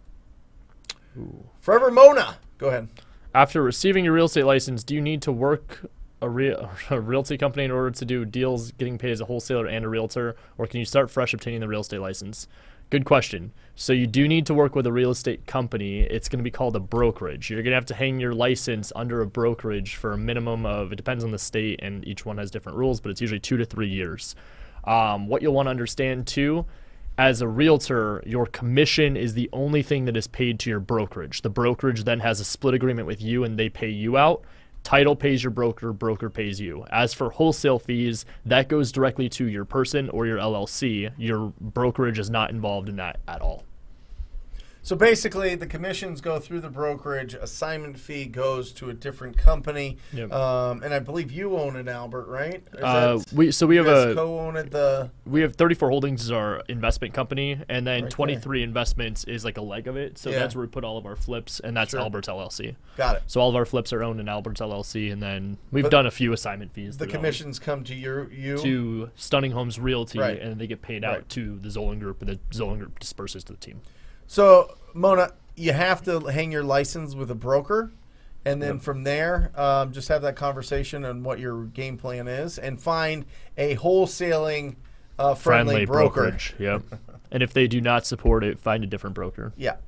Ooh. Forever Mona, go ahead. After receiving your real estate license, do you need to work a realty company in order to do deals, getting paid as a wholesaler and a realtor, or can you start fresh obtaining the real estate license? Good question. So you do need to work with a real estate company. It's going to be called a brokerage. You're going to have to hang your license under a brokerage for a minimum of, it depends on the state, and each one has different rules, but it's usually 2 to 3 years. What you'll want to understand too, as a realtor, your commission is the only thing that is paid to your brokerage. The brokerage then has a split agreement with you, and they pay you out. Title pays your broker, broker pays you. As for wholesale fees, that goes directly to your person or your LLC. Your brokerage is not involved in that at all. So basically, the commissions go through the brokerage. Assignment fee goes to a different company. Yep. And I believe you own it, Albert, right? We co-owned we have 34 Holdings is our investment company, and then 23 Investments is like a leg of it. So that's where we put all of our flips, and that's Albert's LLC. Got it. So all of our flips are owned in Albert's LLC, and then we've done a few assignment fees. The commissions come to you to Stunning Homes Realty, and they get paid out to the Zolin Group, and the Zolin Group disperses to the team. So, Mona, you have to hang your license with a broker, and then from there, just have that conversation on what your game plan is, and find a wholesaling friendly brokerage. Yep. And if they do not support it, find a different broker. Yeah.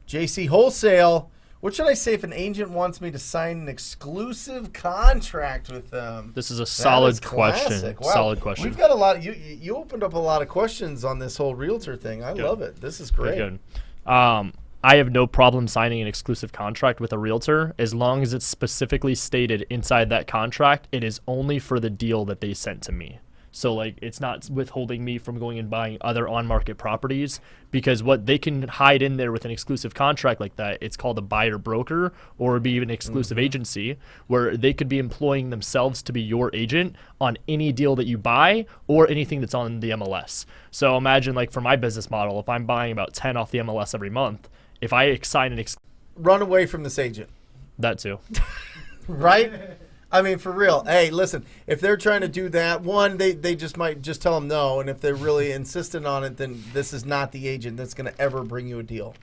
JC Wholesale. What should I say if an agent wants me to sign an exclusive contract with them? This is a solid question. Wow. Solid question. We've got a lot. You opened up a lot of questions on this whole realtor thing. I love it. This is great. Good. I have no problem signing an exclusive contract with a realtor as long as it's specifically stated inside that contract. It is only for the deal that they sent to me. So like it's not withholding me from going and buying other on-market properties, because what they can hide in there with an exclusive contract like that, it's called a buyer broker, or it'd be even an exclusive agency where they could be employing themselves to be your agent on any deal that you buy or anything that's on the MLS. So imagine like for my business model, if I'm buying about 10 off the MLS every month, if I sign an run away from this agent. That too. Right? I mean, for real. Hey, listen, if they're trying to do that, one, they just might just tell them no. And if they're really insistent on it, then this is not the agent that's going to ever bring you a deal.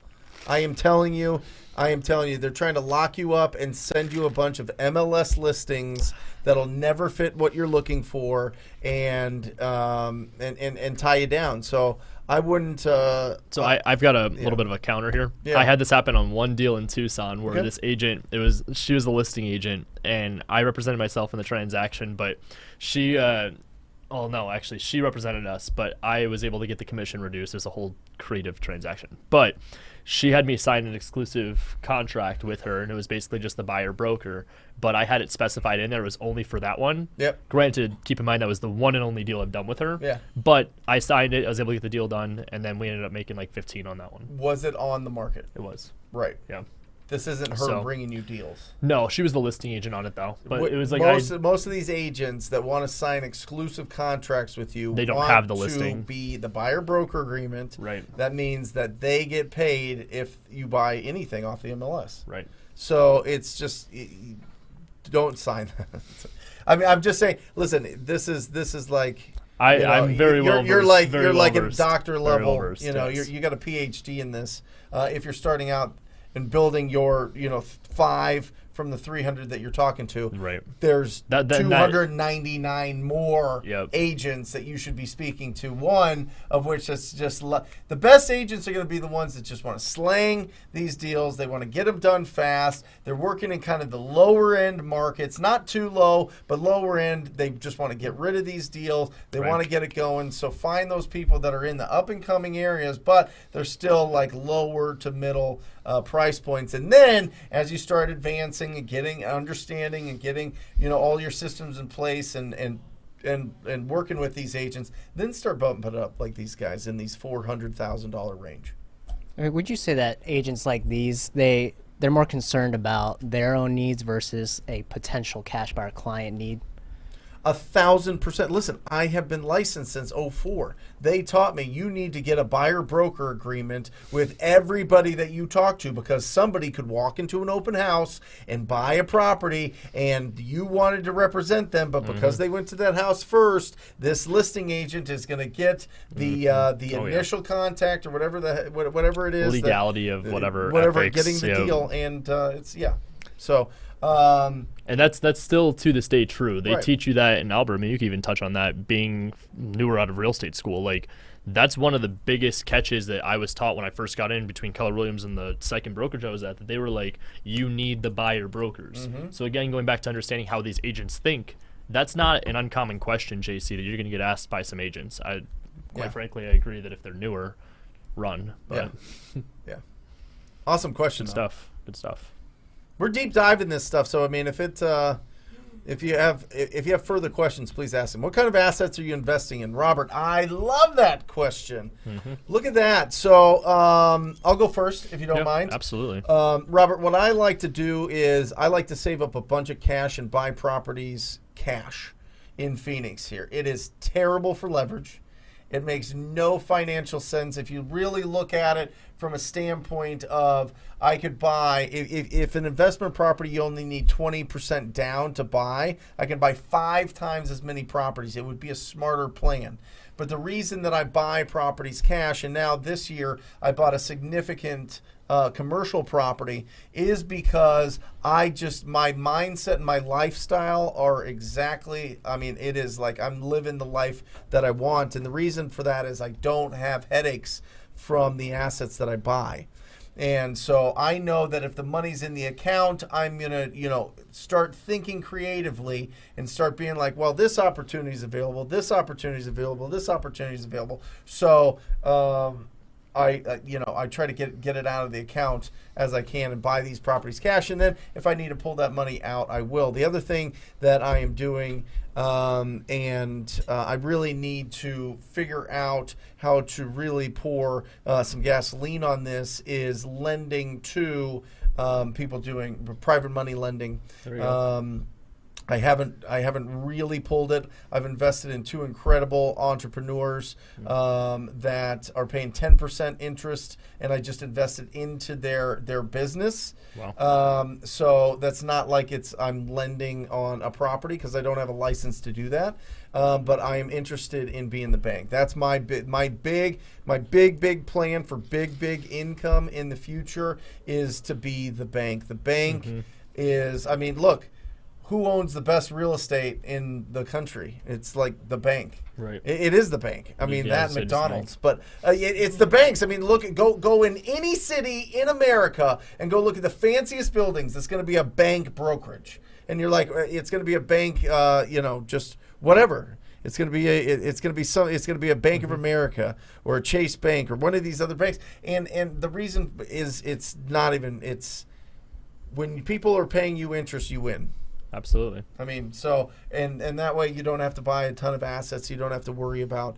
I am telling you, they're trying to lock you up and send you a bunch of MLS listings that'll never fit what you're looking for and tie you down. So I wouldn't. I've got a little bit of a counter here. Yeah. I had this happen on one deal in Tucson where this agent, she was the listing agent, and I represented myself in the transaction, but she represented us, but I was able to get the commission reduced. It was a whole creative transaction, but she had me sign an exclusive contract with her, and it was basically just the buyer broker, but I had it specified in there. It was only for that one. Yep. Granted, keep in mind that was the one and only deal I've done with her. Yeah. But I signed it. I was able to get the deal done, and then we ended up making like 15 on that one. Was it on the market? It was. Right. Yeah. This isn't her bringing you deals. No, she was the listing agent on it though. But it was like most of these agents that want to sign exclusive contracts with you, they don't have the listing. Be the buyer broker agreement. Right. That means that they get paid if you buy anything off the MLS. Right. So it's just don't sign that. I mean, I'm just saying. Listen, this is like. I'm very well versed. You're like a doctor level. Versed, you got a PhD in this. If you're starting out and building your 5 from the 300 that you're talking to. Right. There's That 299 more Yep. agents that you should be speaking to. One of which is just the best agents are going to be the ones that just want to slang these deals. They want to get them done fast. They're working in kind of the lower end markets, not too low, but lower end. They just want to get rid of these deals. They want to get it going. So find those people that are in the up and coming areas, but they're still like lower to middle price points. And then as you start advancing and getting understanding and getting, all your systems in place and working with these agents, then start bumping it up like these guys in these $400,000 range. I mean, would you say that agents like these, they're more concerned about their own needs versus a potential cash buyer client need? 1,000%. Listen, I have been licensed since '04. They taught me you need to get a buyer-broker agreement with everybody that you talk to, because somebody could walk into an open house and buy a property and you wanted to represent them, but because they went to that house first, this listing agent is going to get the initial contact or whatever it is. Legality of whatever ethics, getting the deal. And so... and that's still to this day true. They Right. teach you that in Albert. I mean, you can even touch on that being newer out of real estate school. Like, that's one of the biggest catches that I was taught when I first got in between Keller Williams and the second brokerage I was at, that they were like, you need the buyer brokers. So again, going back to understanding how these agents think, that's not an uncommon question, JC, that you're going to get asked by some agents. Quite frankly, I agree that if they're newer, run. But yeah. Awesome question. Good stuff. We're deep diving this stuff, so I mean, if you have further questions, please ask them. What kind of assets are you investing in, Robert? I love that question. Look at that. So I'll go first, if you don't mind. Absolutely. Robert, what I like to do is I like to save up a bunch of cash and buy properties cash in Phoenix here. It is terrible for leverage. It makes no financial sense if you really look at it from a standpoint of I could buy, if an investment property you only need 20% down to buy, I can buy 5 times as many properties. It would be a smarter plan. But the reason that I buy properties cash, and now this year I bought a significant commercial property, is because my mindset and my lifestyle are exactly, it is like I'm living the life that I want. And the reason for that is I don't have headaches from the assets that I buy. And so I know that if the money's in the account, I'm going to, start thinking creatively and start being like, well, this opportunity is available, this opportunity is available, this opportunity is available. So I try to get it out of the account as I can and buy these properties cash. And then if I need to pull that money out, I will. The other thing that I am doing, I really need to figure out how to really pour some gasoline on this, is lending to people doing private money lending. There we go. I haven't really pulled it. I've invested in 2 incredible entrepreneurs that are paying 10% interest, and I just invested into their business. Wow. So that's not like I'm lending on a property, because I don't have a license to do that. But I am interested in being the bank. That's my big plan for big income in the future, is to be the bank. The bank is, look, who owns the best real estate in the country? It's like the bank. Right. It is the bank. That and it's McDonald's, but it's the banks. Go in any city in America and go look at the fanciest buildings. It's going to be a bank brokerage, and you're like, it's going to be a bank. Just whatever. It's going to be a Bank of America or a Chase Bank or one of these other banks. And the reason is it's when people are paying you interest, you win. Absolutely. So that way you don't have to buy a ton of assets. You don't have to worry about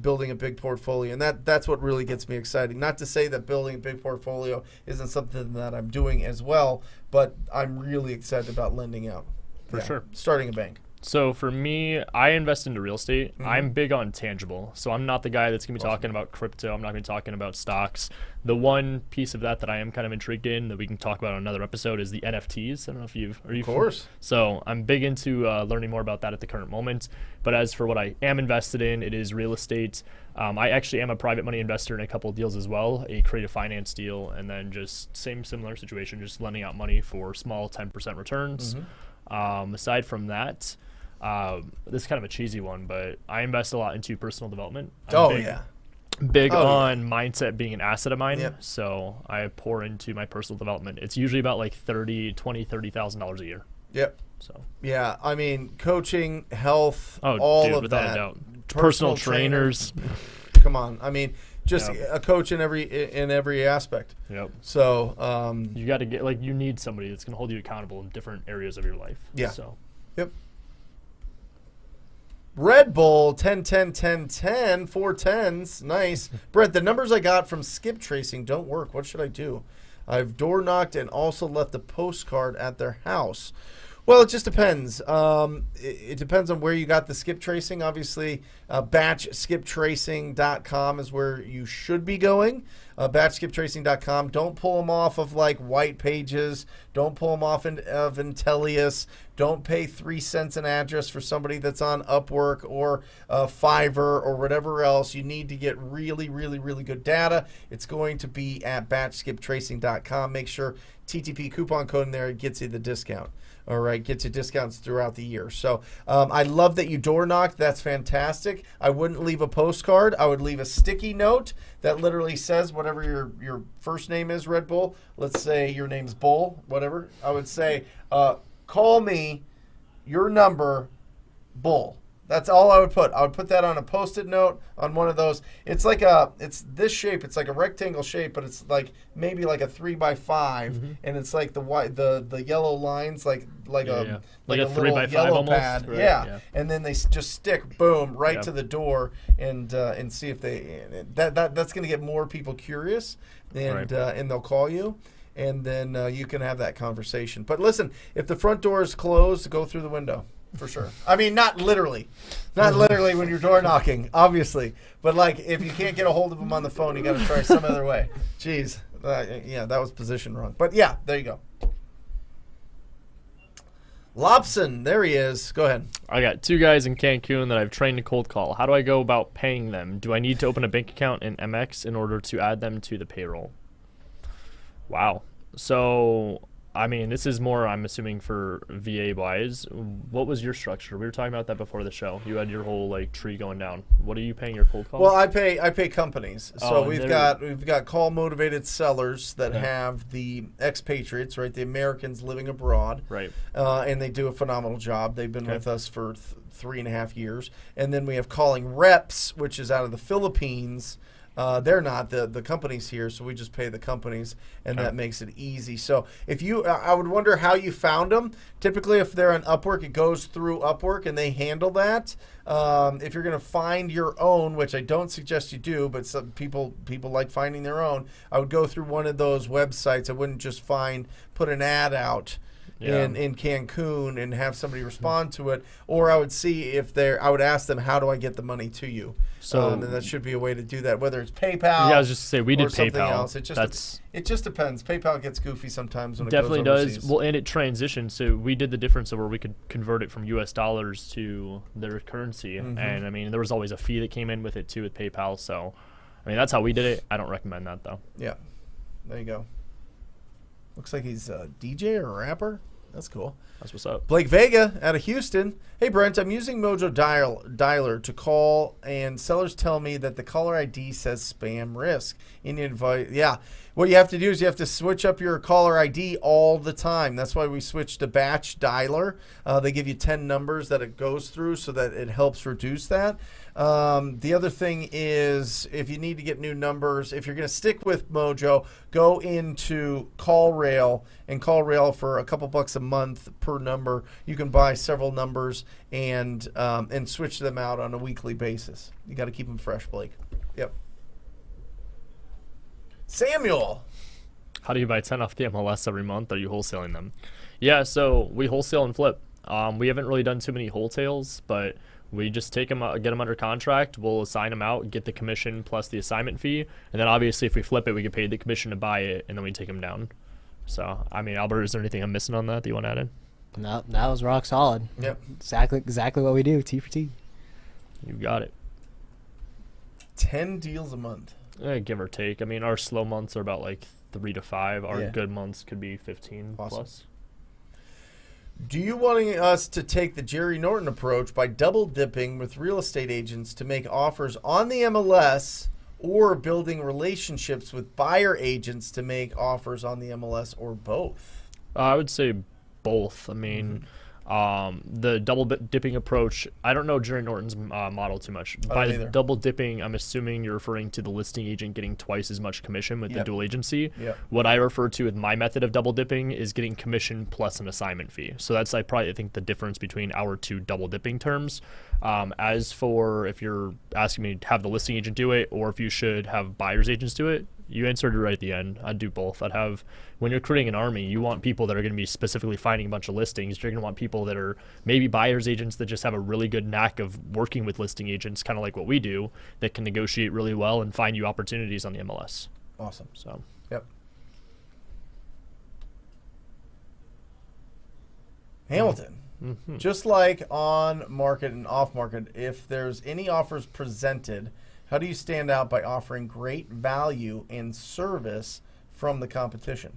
building a big portfolio. And that's what really gets me excited. Not to say that building a big portfolio isn't something that I'm doing as well, but I'm really excited about lending out. For sure. Starting a bank. So for me, I invest into real estate. I'm big on tangible. So I'm not the guy that's going to be talking about crypto. I'm not going to be talking about stocks. The one piece of that I am kind of intrigued in that we can talk about on another episode is the NFTs. I don't know if are you? Of course. So I'm big into learning more about that at the current moment. But as for what I am invested in, it is real estate. I actually am a private money investor in a couple of deals as well, a creative finance deal, and then just similar situation, just lending out money for small 10% returns. Aside from that, this is kind of a cheesy one, but I invest a lot into personal development. Big on mindset being an asset of mine. So I pour into my personal development. It's usually about like $30,000 a year. So yeah, I mean, coaching, health, without a doubt. Personal trainers. Come on, I mean, just a coach in every aspect. So you got to get you need somebody that's going to hold you accountable in different areas of your life. So Red Bull 10 10 10 10 4 10s. Nice. Brent, the numbers I got from skip tracing don't work. What should I do? I've door knocked and also left a postcard at their house. Well, it just depends. It depends on where you got the skip tracing. Obviously, batchskiptracing.com is where you should be going. Batchskiptracing.com. Don't pull them off of like White Pages. Don't pull them off of Intellius. Don't pay 3 cents an address for somebody that's on Upwork or Fiverr or whatever else. You need to get really, really, really good data. It's going to be at batchskiptracing.com. Make sure TTP coupon code in there gets you the discount. All right, gets you discounts throughout the year. So I love that you door knocked. That's fantastic. I wouldn't leave a postcard. I would leave a sticky note that literally says whatever your first name is, Red Bull. Let's say your name's Bull, whatever. I would say, call me, your number, Bull. That's all I would put. I would put that on a Post-it note on one of those. It's like it's this shape. It's like a rectangle shape, but it's like maybe like a 3x5, and it's like the yellow lines, like a 3x5 yellow almost. pad. Right? Yeah, and then they just stick boom right to the door, and see if that's going to get more people curious, and and they'll call you. And then you can have that conversation. But listen, if the front door is closed, go through the window. For sure. I mean, not literally when you're door knocking, obviously. But like, if you can't get a hold of them on the phone, you got to try some other way. Jeez, that was positioned wrong. But yeah, there you go. Lobson, there he is. Go ahead. I got 2 guys in Cancun that I've trained to cold call. How do I go about paying them? Do I need to open a bank account in MX in order to add them to the payroll? Wow. So, I mean, this is more, I'm assuming, for VA-wise. What was your structure? We were talking about that before the show. You had your whole tree going down. What are you paying your cold calls? Well, I pay companies. So we've got call motivated sellers that have the expatriates, right? The Americans living abroad, right? And they do a phenomenal job. They've been with us for 3.5 years. And then we have calling reps, which is out of the Philippines. They're not the companies here, so we just pay the companies, and that makes it easy. So if you, I would wonder how you found them. Typically, if they're on Upwork, it goes through Upwork, and they handle that. If you're going to find your own, which I don't suggest you do, but some people like finding their own, I would go through one of those websites. I wouldn't just put an ad out. In Cancun and have somebody respond to it, or I would see I would ask them, how do I get the money to you? So and that should be a way to do that, whether it's PayPal. Yeah, I was just to say we did PayPal. Else. It just depends. PayPal gets goofy sometimes when it definitely goes overseas. does. Well, and it transitions. So we did the difference of where we could convert it from U.S. dollars to their currency, and I mean there was always a fee that came in with it too with PayPal. So I mean that's how we did it. I don't recommend that though. Yeah, there you go. Looks like he's a DJ or a rapper. That's cool. That's what's up. Blake Vega out of Houston. Hey, Brent, I'm using Mojo Dialer to call, and sellers tell me that the caller ID says spam risk. Yeah. What you have to do is you have to switch up your caller ID all the time. That's why we switched to Batch Dialer. They give you 10 numbers that it goes through so that it helps reduce that. The other thing is if you need to get new numbers, if you're going to stick with Mojo, go into CallRail, and CallRail for a couple bucks a month per number, you can buy several numbers and switch them out on a weekly basis. You got to keep them fresh, Blake. Yep. Samuel. How do you buy 10 off the MLS every month? Are you wholesaling them? Yeah, so we wholesale and flip. We haven't really done too many wholesales, but we just take them, get them under contract. We'll assign them out, get the commission plus the assignment fee, and then obviously if we flip it, we get paid the commission to buy it, and then we take them down. So, I mean, Albert, is there anything I'm missing on that you want to add in? No, that was rock solid. Yep. Exactly what we do, T for T. You got it. 10 deals a month. Give or take. I mean, our slow months are about like 3 to 5. Our Yeah. good months could be 15 Awesome. plus. Do you want us to take the Jerry Norton approach by double dipping with real estate agents to make offers on the MLS, or building relationships with buyer agents to make offers on the MLS, or both? I would say both. I mean, the double dipping approach, I don't know Jerry Norton's model too much. By don't either. double dipping, I'm assuming you're referring to the listing agent getting twice as much commission with the Yep. dual agency. Yep. What I refer to with my method of double dipping is getting commission plus an assignment fee. So that's I think the difference between our two double dipping terms. As for if you're asking me to have the listing agent do it, or if you should have buyer's agents do it, you answered it right at the end. I'd do both. I'd have, when you're creating an army, you want people that are going to be specifically finding a bunch of listings. You're going to want people that are maybe buyer's agents that just have a really good knack of working with listing agents, kind of like what we do, that can negotiate really well and find you opportunities on the MLS. Awesome. So, Yep. Hamilton. Just like on market and off market, if there's any offers presented, how do you stand out by offering great value and service from the competition?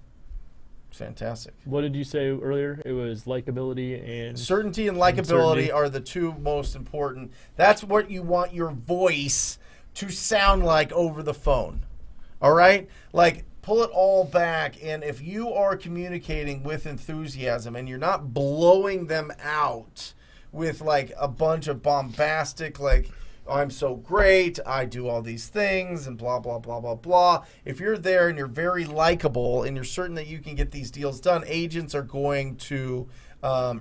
Fantastic. what did you say earlier? It was likability and Certainty and likability Certainty. are the two most important. That's what you want your voice to sound like over the phone. All right? Like, pull it all back, and if you are communicating with enthusiasm and you're not blowing them out with like a bunch of bombastic, like, I'm so great, I do all these things, and blah, blah, blah, blah, blah. If you're there and you're very likable and you're certain that you can get these deals done, agents are going to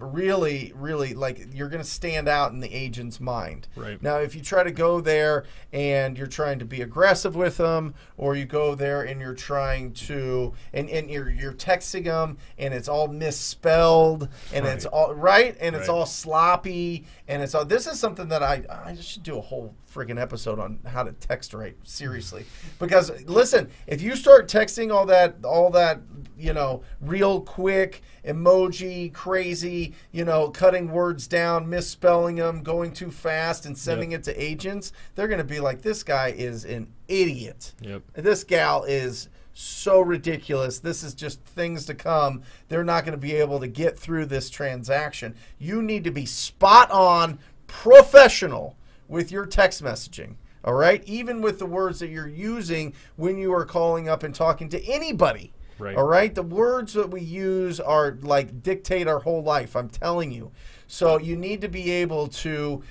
really, really, like, you're going to stand out in the agent's mind. Right. Now, if you try to go there and you're trying to be aggressive with them, or you go there and you're trying to, and you're texting them and it's all misspelled, and it's all, right? And it's Right. all sloppy, and it's all, this is something that I should do a whole freaking episode on how to text right, seriously. Because listen, if you start texting all that, you know, real quick, emoji, crazy, you know, cutting words down, misspelling them, going too fast, and sending it to agents, they're going to be like, this guy is an idiot. Yep. This gal is so ridiculous. This is just things to come. They're not going to be able to get through this transaction. You need to be spot on, professional with your text messaging. All right? Even with the words that you're using when you are calling up and talking to anybody. Right. All right? The words that we use are like dictate our whole life, I'm telling you. So you need to be able to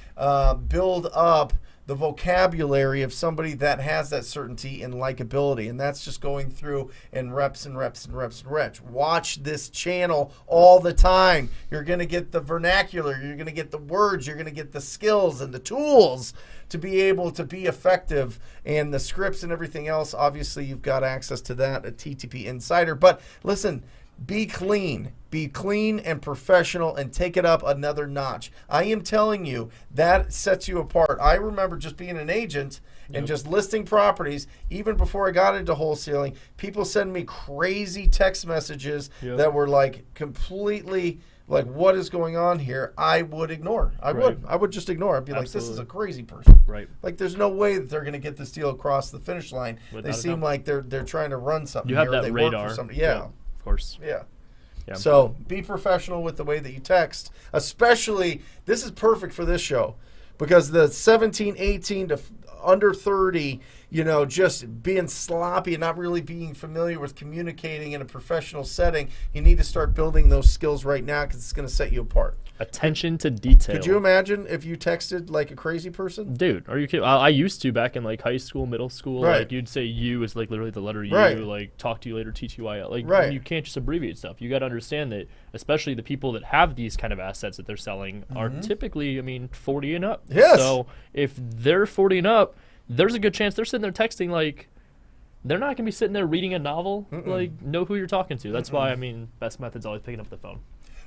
build up the vocabulary of somebody that has that certainty and likability. And that's just going through and reps and reps and reps and reps. Watch this channel all the time. You're going to get the vernacular. You're going to get the words. You're going to get the skills and the tools to be able to be effective. And the scripts and everything else, obviously, you've got access to that at TTP Insider. But listen, be clean. Be clean and professional and take it up another notch. I am telling you, that sets you apart. I remember just being an agent and just listing properties, even before I got into wholesaling, people send me crazy text messages that were like completely like, what is going on here? I would ignore. I would just ignore. I'd be like, this is a crazy person. Right. Like, there's no way that they're going to get this deal across the finish line. Without They a seem doubt. like they're trying to run something. You have here, or that they work for radar. somebody. Yeah. Of course. Yeah. Yeah. So be professional with the way that you text. Especially, this is perfect for this show because the 17, 18 to under 30, you know, just being sloppy and not really being familiar with communicating in a professional setting, you need to start building those skills right now because it's going to set you apart. Attention to detail. Could you imagine if you texted like a crazy person? Dude, are you kidding? I used to back in like high school, middle school. Right. Like you'd say "you" is like literally the letter "u." Right. Like talk to you later, TTYL. Like Right. you can't just abbreviate stuff. You got to understand that, especially the people that have these kind of assets that they're selling are typically, 40 and up. Yes. So if they're 40 and up, there's a good chance they're sitting there texting like. They're not gonna be sitting there reading a novel. Like know who you're talking to. That's why best method's always picking up the phone.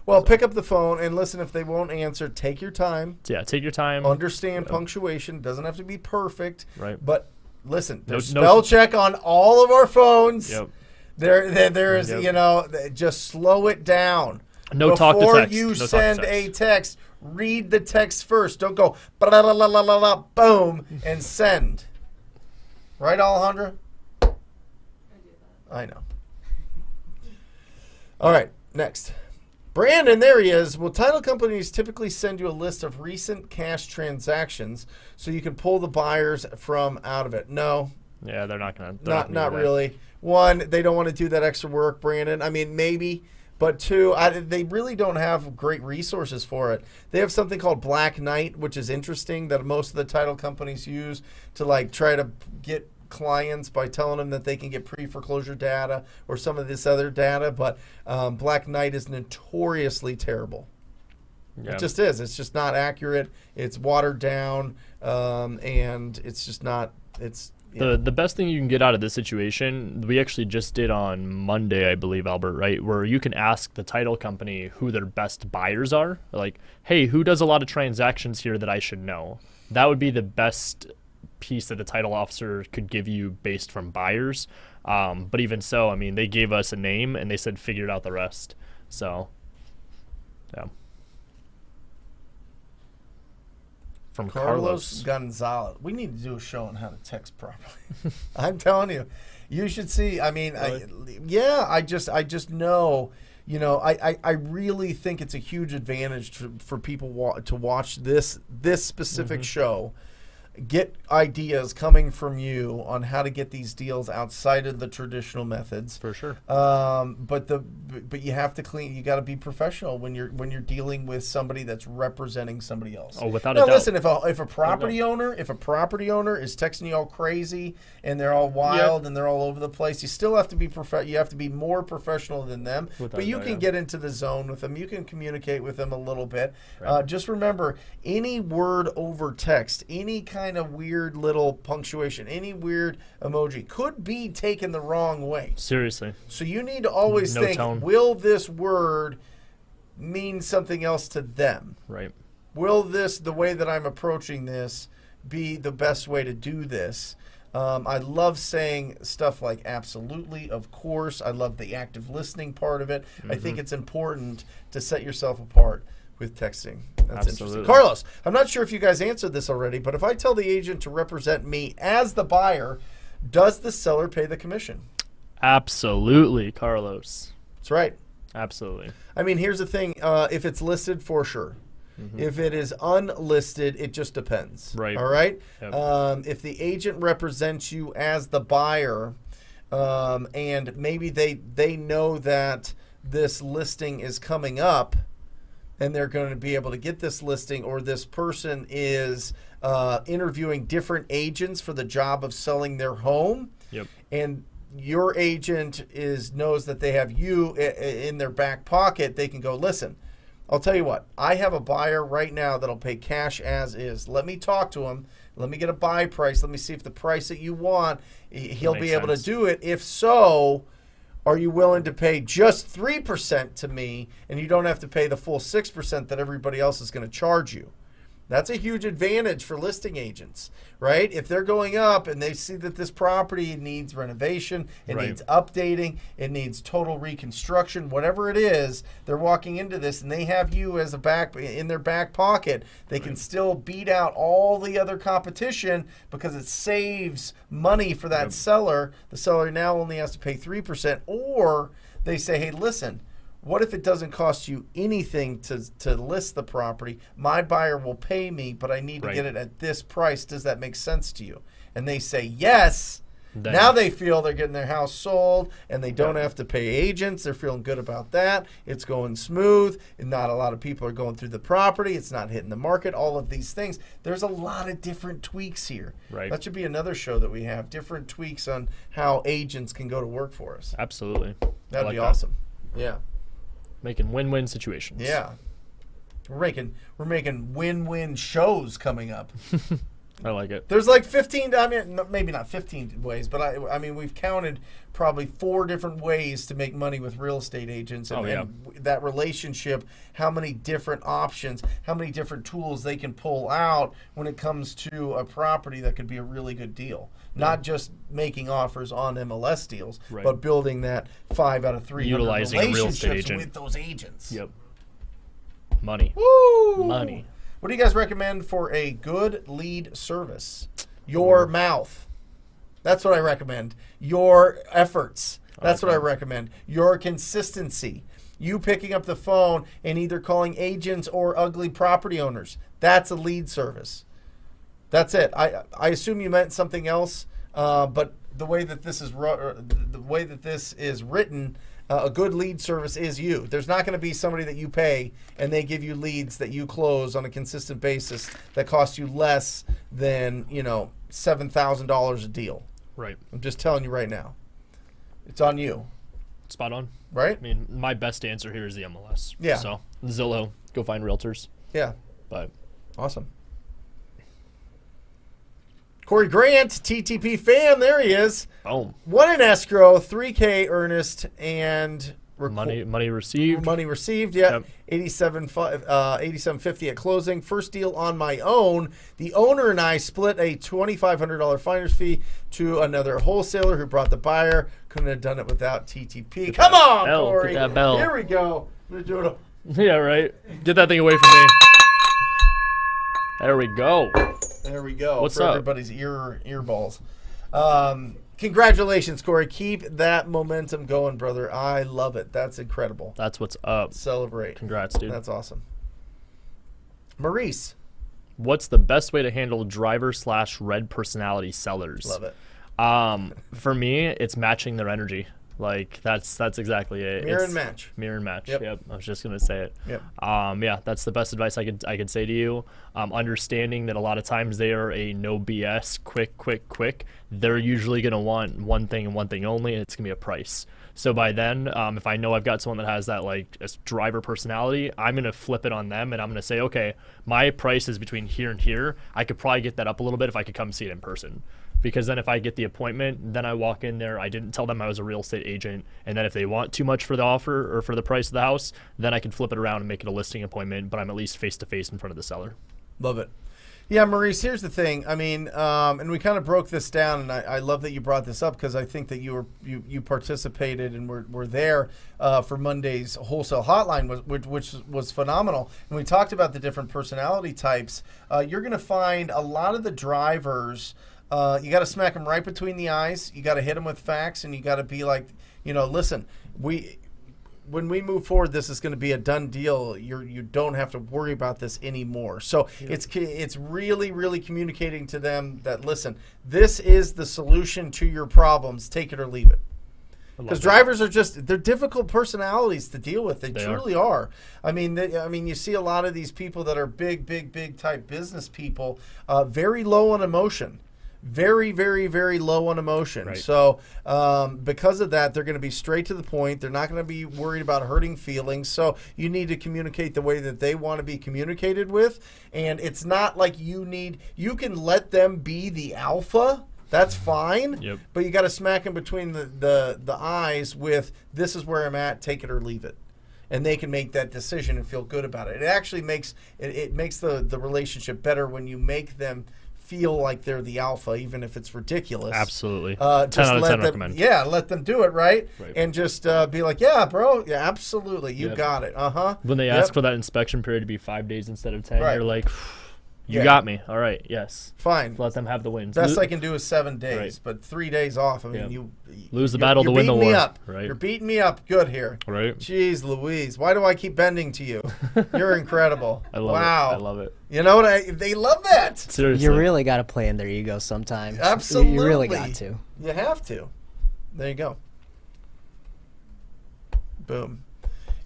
Well, pick up the phone and listen. If they won't answer, take your time. So, yeah, take your time. Understand punctuation. Doesn't have to be perfect. Right. But listen, there's No- spell check on all of our phones. Yep. There's, Yep. just slow it down. No talk to Before text. you No talk to send text. a text, read the text first. Don't go blah, blah, blah, blah, blah, blah, boom, and send. Right, Alejandra? I know. All right, next. Brandon, there he is. Will title companies typically send you a list of recent cash transactions so you can pull the buyers from out of it? No, Yeah, they're not gonna. not really. One, they don't want to do that extra work, Brandon. I mean, maybe. But two, they really don't have great resources for it. They have something called Black Knight, which is interesting, that most of the title companies use to like try to get clients by telling them that they can get pre-foreclosure data or some of this other data. But Black Knight is notoriously terrible. Yeah. It just is. It's just not accurate. It's watered down, and it's just not. It's The best thing you can get out of this situation, we actually just did on Monday, I believe, Albert, right? Where you can ask the title company who their best buyers are. Like, hey, who does a lot of transactions here that I should know? That would be the best piece that the title officer could give you based from buyers. But even so, I mean, they gave us a name and they said figure out the rest. So, yeah. From Carlos Gonzalez. We need to do a show on how to text properly. I'm telling you, you should see. I mean, I just know. I really think it's a huge advantage for people to watch this specific show. Get ideas coming from you on how to get these deals outside of the traditional methods. For sure. But you have to clean. You got to be professional when you're dealing with somebody that's representing somebody else. Oh, without now, a doubt. listen, if a property owner is texting you all crazy and they're all wild and they're all over the place, you still have to be You have to be more professional than them. Without but you a doubt, can yeah. get into the zone with them. You can communicate with them a little bit. Right. Just remember, any word over text, any kind of weird little punctuation, any weird emoji could be taken the wrong way. Seriously. So you need to always No think, tone. will this word mean something else to them? Right. Will the way that I'm approaching this, be the best way to do this? I love saying stuff like absolutely, of course. I love the active listening part of it. I think it's important to set yourself apart with texting. That's Absolutely. interesting. Carlos, I'm not sure if you guys answered this already, but if I tell the agent to represent me as the buyer, does the seller pay the commission? Absolutely, Carlos. That's right. Absolutely. I mean, here's the thing. If it's listed, for sure. If it is unlisted, it just depends. Right. All right? Yep. If the agent represents you as the buyer, and maybe they know that this listing is coming up, and they're going to be able to get this listing, or this person is interviewing different agents for the job of selling their home, Yep. and your agent knows that they have you in their back pocket, they can go, listen, I'll tell you what, I have a buyer right now that'll pay cash as is. Let me talk to him. Let me get a buy price. Let me see if the price that you want, he'll be able to do it. If so, are you willing to pay just 3% to me, and you don't have to pay the full 6% that everybody else is going to charge you? That's a huge advantage for listing agents, right? If they're going up and they see that this property needs renovation, it Right. needs updating, it needs total reconstruction, whatever it is, they're walking into this and they have you as in their back pocket. They can still beat out all the other competition because it saves money for that seller. The seller now only has to pay 3%, or they say, hey, listen, what if it doesn't cost you anything to list the property? My buyer will pay me, but I need to get it at this price. Does that make sense to you? And they say yes. Then- Now they feel they're getting their house sold, and they don't have to pay agents. They're feeling good about that. It's going smooth, and not a lot of people are going through the property. It's not hitting the market, all of these things. There's a lot of different tweaks here. Right. That should be another show that we have, different tweaks on how agents can go to work for us. Absolutely. That'd I be like that. awesome. Yeah. Making win-win situations. Yeah. We're making win-win shows coming up. I like it. There's like 15, I mean, maybe not 15 ways, but I mean, we've counted probably 4 different ways to make money with real estate agents. And, and that relationship, how many different options, how many different tools they can pull out when it comes to a property that could be a really good deal. Not just making offers on MLS deals, but building that 5 out of 3 utilizing a real estate agent with those agents. Yep. Money. Woo! Money. What do you guys recommend for a good lead service? Your mouth. That's what I recommend. Your efforts. That's what I recommend. Your consistency. You picking up the phone and either calling agents or ugly property owners. That's a lead service. That's it. I assume you meant something else, but the way that this is written, a good lead service is you. There's not going to be somebody that you pay and they give you leads that you close on a consistent basis that cost you less than, $7,000 a deal. Right. I'm just telling you right now. It's on you. Spot on. Right? I mean, my best answer here is the MLS. Yeah. So Zillow, go find realtors. Yeah. But awesome. Corey Grant, TTP fam, there he is. Boom. 1 in escrow, $3K earnest, and money received. Money received, yeah. Yep. $87.50 at closing. First deal on my own. The owner and I split a $2,500 finder's fee to another wholesaler who brought the buyer. Couldn't have done it without TTP. Come on, Corey. Get that bell. Here we go. I'm gonna do it. Yeah, right. Get that thing away from me. There we go. There we go. What's for up? Everybody's earballs. Congratulations, Corey. Keep that momentum going, brother. I love it. That's incredible. That's what's up. Celebrate. Congrats, dude. That's awesome. Maurice. What's the best way to handle driver/red personality sellers? Love it. For me, it's matching their energy. Like that's exactly it. Mirror and match. Mirror and match. Yep. I was just gonna say it. Yep. Yeah, that's the best advice I could say to you. Understanding that a lot of times they are a no BS, quick. They're usually gonna want one thing and one thing only, and it's gonna be a price. So by then, if I know I've got someone that has that like a driver personality, I'm gonna flip it on them, and I'm gonna say, okay, my price is between here and here. I could probably get that up a little bit if I could come see it in person. Because then if I get the appointment, then I walk in there, I didn't tell them I was a real estate agent, and then if they want too much for the offer or for the price of the house, then I can flip it around and make it a listing appointment, but I'm at least face-to-face in front of the seller. Love it. Yeah, Maurice, here's the thing. I mean, and we kind of broke this down, and I love that you brought this up because I think that you participated and were there for Monday's wholesale hotline, which was phenomenal. And we talked about the different personality types. You're going to find a lot of the drivers. You got to smack them right between the eyes. You got to hit them with facts, and you got to be like, listen, when we move forward, this is going to be a done deal. You don't have to worry about this anymore. So it's really, really communicating to them that, listen, this is the solution to your problems. Take it or leave it. Because drivers are they're difficult personalities to deal with. They truly are. I mean, you see a lot of these people that are big type business people, very low on emotion. Very, very, very low on emotion. Right. So because of that, they're going to be straight to the point. They're not going to be worried about hurting feelings. So you need to communicate the way that they want to be communicated with. And it's not like you can let them be the alpha. That's fine. Yep. But you got to smack them between the eyes with, this is where I'm at, take it or leave it. And they can make that decision and feel good about it. It actually makes the relationship better when you make them feel like they're the alpha, even if it's ridiculous. Absolutely. 10 out of 10 recommend. Yeah, let them do it, right? And just be like, yeah, bro, yeah, absolutely, you got it. When they ask for that inspection period to be 5 days instead of 10, you're like, you got me. All right, yes. Fine. Let them have the wins. Best I can do is 7 days, but 3 days off. I mean, you lose the battle to win the war. You're beating me up. Right. You're beating me up good here. Right. Jeez Louise, why do I keep bending to you? You're incredible. I love it. I love it. You know what? They love that. Seriously. You really got to play in their ego sometimes. Absolutely. You really got to. You have to. There you go. Boom.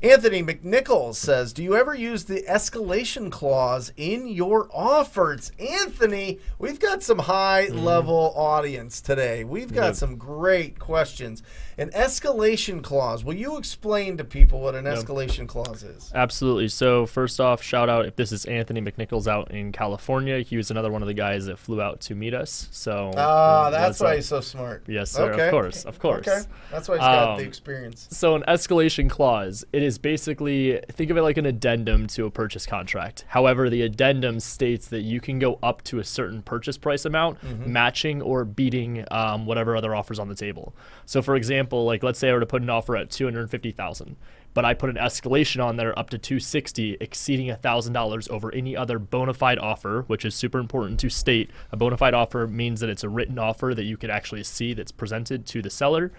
Anthony McNichols says, do you ever use the escalation clause in your offers? Anthony, we've got some high-level audience today. We've got some great questions. An escalation clause. Will you explain to people what an escalation clause is? Absolutely. So first off, shout out if this is Anthony McNichols out in California. He was another one of the guys that flew out to meet us. So that's why he's so smart. Yes, sir. Okay. Of course. Okay. That's why he's got the experience. So an escalation clause, it is basically, think of it like an addendum to a purchase contract. However, the addendum states that you can go up to a certain purchase price amount, matching or beating whatever other offers on the table. So for example, like let's say I were to put an offer at $250,000, but I put an escalation on there up to $260,000, exceeding $1,000 over any other bona fide offer, which is super important to state. A bona fide offer means that it's a written offer that you could actually see that's presented to the seller.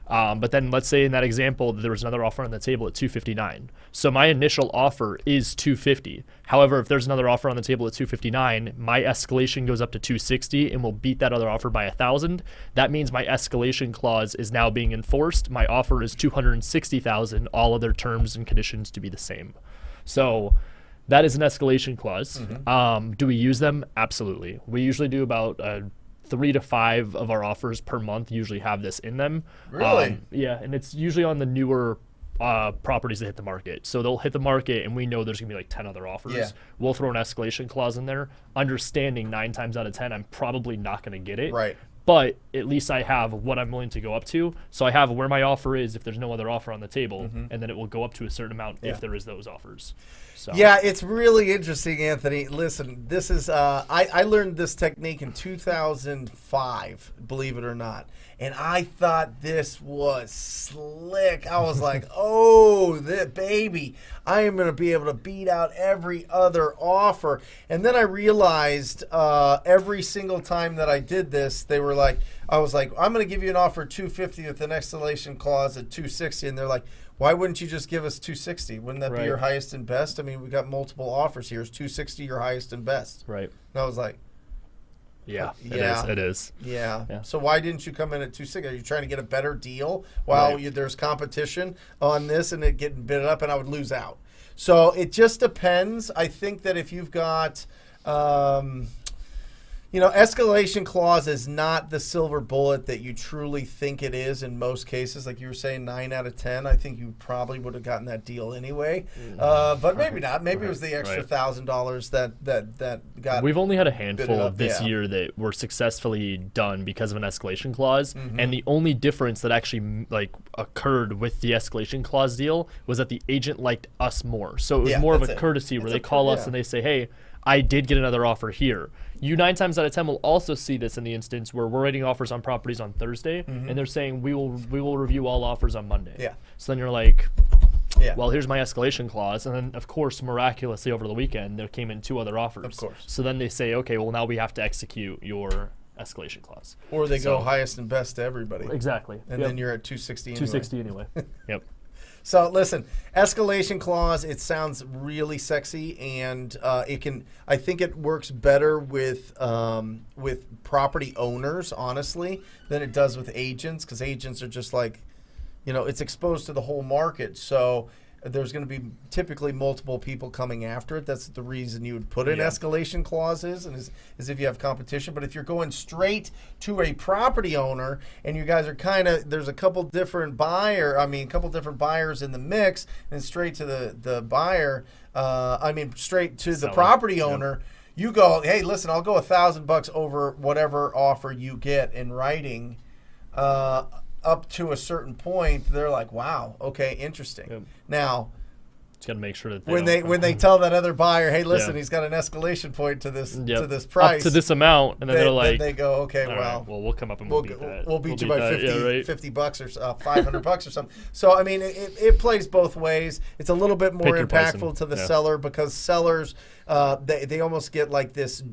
But then let's say in that example, there was another offer on the table at $259,000. So my initial offer is $250,000. However, if there's another offer on the table at $259,000, my escalation goes up to $260,000 and will beat that other offer by $1,000. That means my escalation clause is now being enforced. My offer is $260,000. All other terms and conditions to be the same. So that is an escalation clause. Do we use them? Absolutely. We usually do about 3 to 5 of our offers per month usually have this in them. Really? Yeah, and it's usually on the newer properties that hit the market. So they'll hit the market and we know there's gonna be like 10 other offers. Yeah. We'll throw an escalation clause in there, understanding 9 times out of 10 I'm probably not gonna get it. Right. But at least I have what I'm willing to go up to. So I have where my offer is if there's no other offer on the table, and then it will go up to a certain amount if there is those offers. So. Yeah, it's really interesting, Anthony. Listen, this is I learned this technique in 2005, believe it or not. And I thought this was slick. I was like, oh, baby, I am going to be able to beat out every other offer. And then I realized every single time that I did this, they were like, I was like, I'm going to give you an offer at $250 with an escalation clause at $260. And they're like, why wouldn't you just give us $260? Wouldn't that be your highest and best? I mean, we got multiple offers here. Is $260 your highest and best? Right. And I was like, yeah, yeah, it is. Yeah. So why didn't you come in at $260? Are you trying to get a better deal while there's competition on this and it getting bid up, and I would lose out? So it just depends. I think that if you've got, escalation clause is not the silver bullet that you truly think it is in most cases. Like you were saying, 9 out of 10, I think you probably would have gotten that deal anyway. But maybe not. Maybe it was the extra $1,000 that got. We've only had a handful of this year that were successfully done because of an escalation clause, and the only difference that actually occurred with the escalation clause deal was that the agent liked us more. So it was more of a courtesy where they call us and they say, "Hey, I did get another offer here." You 9 times out of 10 will also see this in the instance where we're writing offers on properties on Thursday, and they're saying we will review all offers on Monday. Yeah. So then you're like, well, here's my escalation clause, and then of course miraculously over the weekend there came in 2 other offers. Of course. So then they say, okay, well now we have to execute your escalation clause. Or they go highest and best to everybody. Exactly. And then you're at $260 anyway. $260 anyway. Yep. So listen, escalation clause, it sounds really sexy, and I think it works better with property owners, honestly, than it does with agents, because agents are just like, it's exposed to the whole market. So there's going to be typically multiple people coming after it. That's the reason you would put in escalation clauses, and is if you have competition. But if you're going straight to a property owner and you guys are there's a couple different buyers in the mix, and straight to the buyer, straight to the property owner, you go, hey, listen, I'll go $1,000 over whatever offer you get in writing. Up to a certain point, they're like, "Wow, okay, interesting." Yep. Now, just got to make sure that when they tell that other buyer, "Hey, listen, he's got an escalation point to this price, up to this amount," and then they're like, they go, "Okay, well, we'll come up and we'll beat that. We'll beat you by $50 or $500 or something." So I mean, it plays both ways. It's a little bit more impactful to the seller, because sellers they almost get like this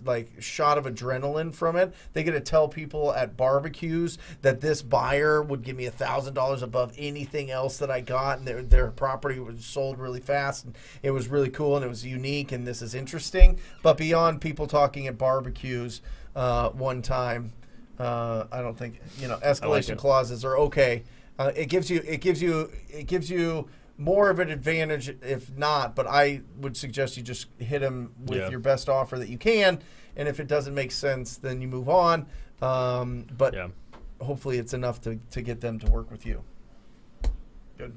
like shot of adrenaline from it. They get to tell people at barbecues that this buyer would give me $1,000 above anything else that I got, and their property was sold really fast, and it was really cool, and it was unique, and this is interesting. But beyond people talking at barbecues one time, I don't think escalation clauses are okay. It gives you more of an advantage if not, but I would suggest you just hit them with your best offer that you can, and if it doesn't make sense, then you move on. But hopefully it's enough to get them to work with you. Good.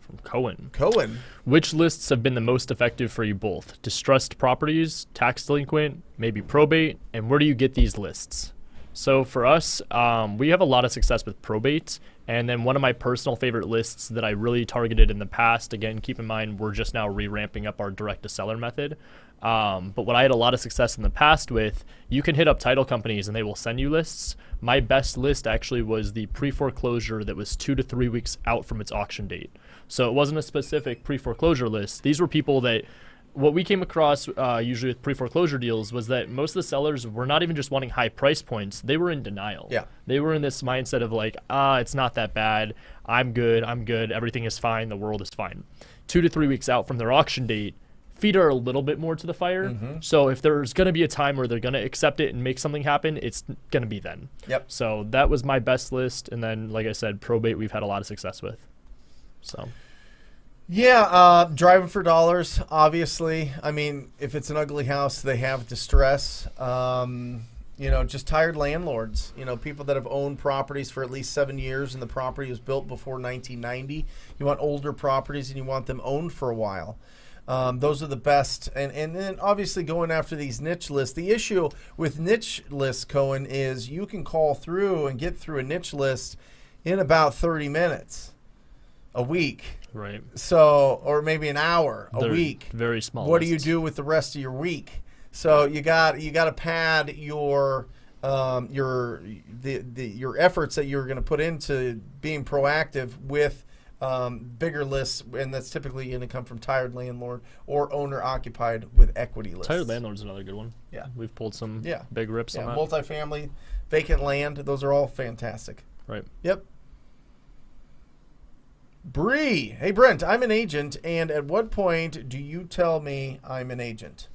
From Cohen. Which lists have been the most effective for you both? Distressed properties, tax delinquent, maybe probate, and where do you get these lists? So for us, we have a lot of success with probate. And then one of my personal favorite lists that I really targeted in the past, again, keep in mind, we're just now re-ramping up our direct-to-seller method. But what I had a lot of success in the past with, you can hit up title companies and they will send you lists. My best list actually was the pre-foreclosure that was 2 to 3 weeks out from its auction date. So it wasn't a specific pre-foreclosure list. These were people that, what we came across usually with pre-foreclosure deals was that most of the sellers were not even just wanting high price points. They were in denial. Yeah. They were in this mindset of like, it's not that bad. I'm good. Everything is fine. The world is fine. 2 to 3 weeks out from their auction date, feet are a little bit more to the fire. So if there's going to be a time where they're going to accept it and make something happen, it's going to be then. So that was my best list. And then, like I said, probate we've had a lot of success with. So... yeah, driving for dollars, obviously. I mean, if it's an ugly house, they have distress. Just tired landlords, people that have owned properties for at least 7 years and the property was built before 1990. You want older properties and you want them owned for a while. Those are the best. And then obviously going after these niche lists. The issue with niche lists, Cohen, is you can call through and get through a niche list in about 30 minutes a week. Right. So, or maybe an hour a week. Very small. What do you do with the rest of your week? So you got to pad your efforts that you're going to put into being proactive with bigger lists, and that's typically going to come from tired landlord or owner occupied with equity lists. Tired landlord's another good one. Yeah. We've pulled some big rips on that. Multifamily, vacant land, those are all fantastic. Right. Yep. Bree, hey Brent, I'm an agent, and at what point do you tell me I'm an agent?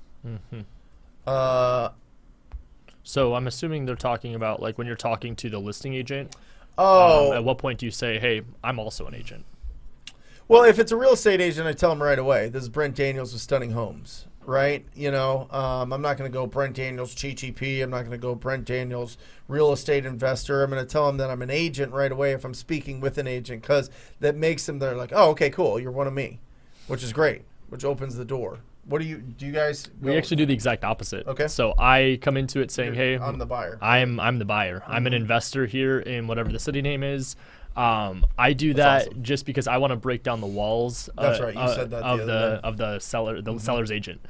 So I'm assuming they're talking about like when you're talking to the listing agent. At what point do you say, hey, I'm also an agent? Well, if it's a real estate agent, I tell them right away. This is Brent Daniels with Stunning Homes, right? I'm not going to go Brent Daniels CGP. I'm not going to go Brent Daniels real estate investor. I'm going to tell them that I'm an agent right away if I'm speaking with an agent, because that makes them, they're like, oh, okay, cool. You're one of me, which is great, which opens the door. What do you guys go? We actually do the exact opposite. Okay. So I come into it saying, hey, I'm the buyer. I'm the buyer. I'm an investor here in whatever the city name is. I do that awesome. Just because I want to break down the walls. That's right. You said that of the seller, the seller's agent.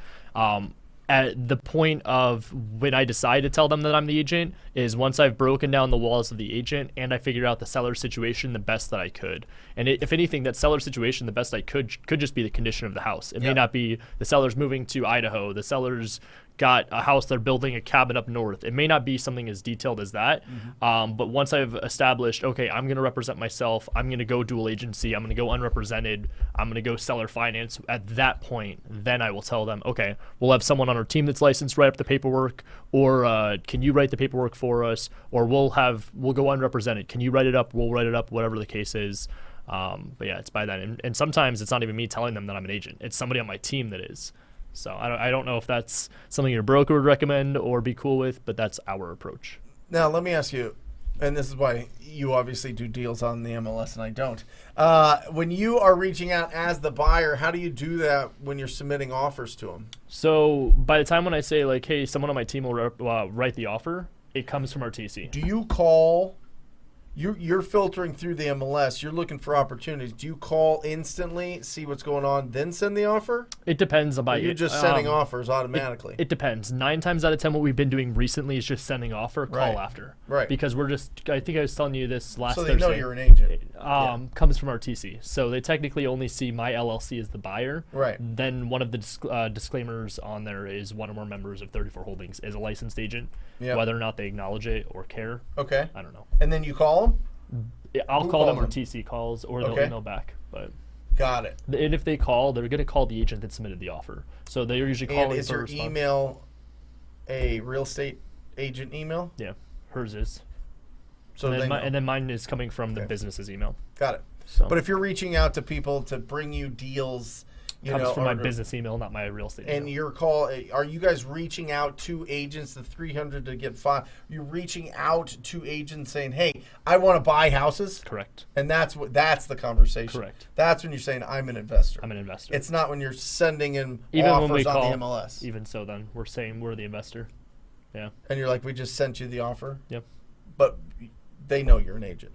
At the point of when I decide to tell them that I'm the agent is once I've broken down the walls of the agent and I figure out the seller's situation the best that I could. And if anything, that seller's situation the best I could just be the condition of the house. It may not be the seller's moving to Idaho. The seller's got a house, they're building a cabin up north. It may not be something as detailed as that. But once I've established, okay, I'm going to represent myself, I'm going to go dual agency, I'm going to go unrepresented, I'm going to go seller finance. At that point, then I will tell them, okay, we'll have someone on our team that's licensed write up the paperwork, or can you write the paperwork for us, or we'll go unrepresented. Can you write it up? We'll write it up, whatever the case is. But yeah, it's by then. And sometimes it's not even me telling them that I'm an agent. It's somebody on my team that is. So I don't know if that's something your broker would recommend or be cool with, but that's our approach. Now, let me ask you, and this is why you obviously do deals on the MLS and I don't. When you are reaching out as the buyer, how do you do that when you're submitting offers to them? So by the time when I say like, hey, someone on my team will write the offer, it comes from our TC. Do you call? You're filtering through the MLS. You're looking for opportunities. Do you call instantly, see what's going on, then send the offer? It depends about you. You're just sending offers automatically. It depends. 9 times out of 10, what we've been doing recently is just sending offer, call after. Right. Because we're just, I think I was telling you this last Thursday. So they know you're an agent. Comes from our TC. So they technically only see my LLC as the buyer. Right. Then one of the disclaimers on there is one or more members of 34 Holdings is a licensed agent. Yep. Whether or not they acknowledge it or care. Okay. I don't know. And then you call them? I'll call them or TC calls, or they'll email back. But got it. And if they call, they're going to call the agent that submitted the offer. So they're usually calling. And is your email a real estate agent email? Yeah, hers is. So and then mine is coming from the business's email. Got it. So But if you're reaching out to people to bring you deals, you comes know, from my or- business email, not my real estate and email. your call, are you guys reaching out to agents, the 300 to get 5? You're reaching out to agents saying, hey, I want to buy houses? Correct. And that's the conversation. Correct. That's when you're saying, I'm an investor. I'm an investor. It's not when you're sending in Even offers when we on call, the MLS. even so, then we're saying we're the investor. Yeah. And you're like, we just sent you the offer? Yep. But they know you're an agent.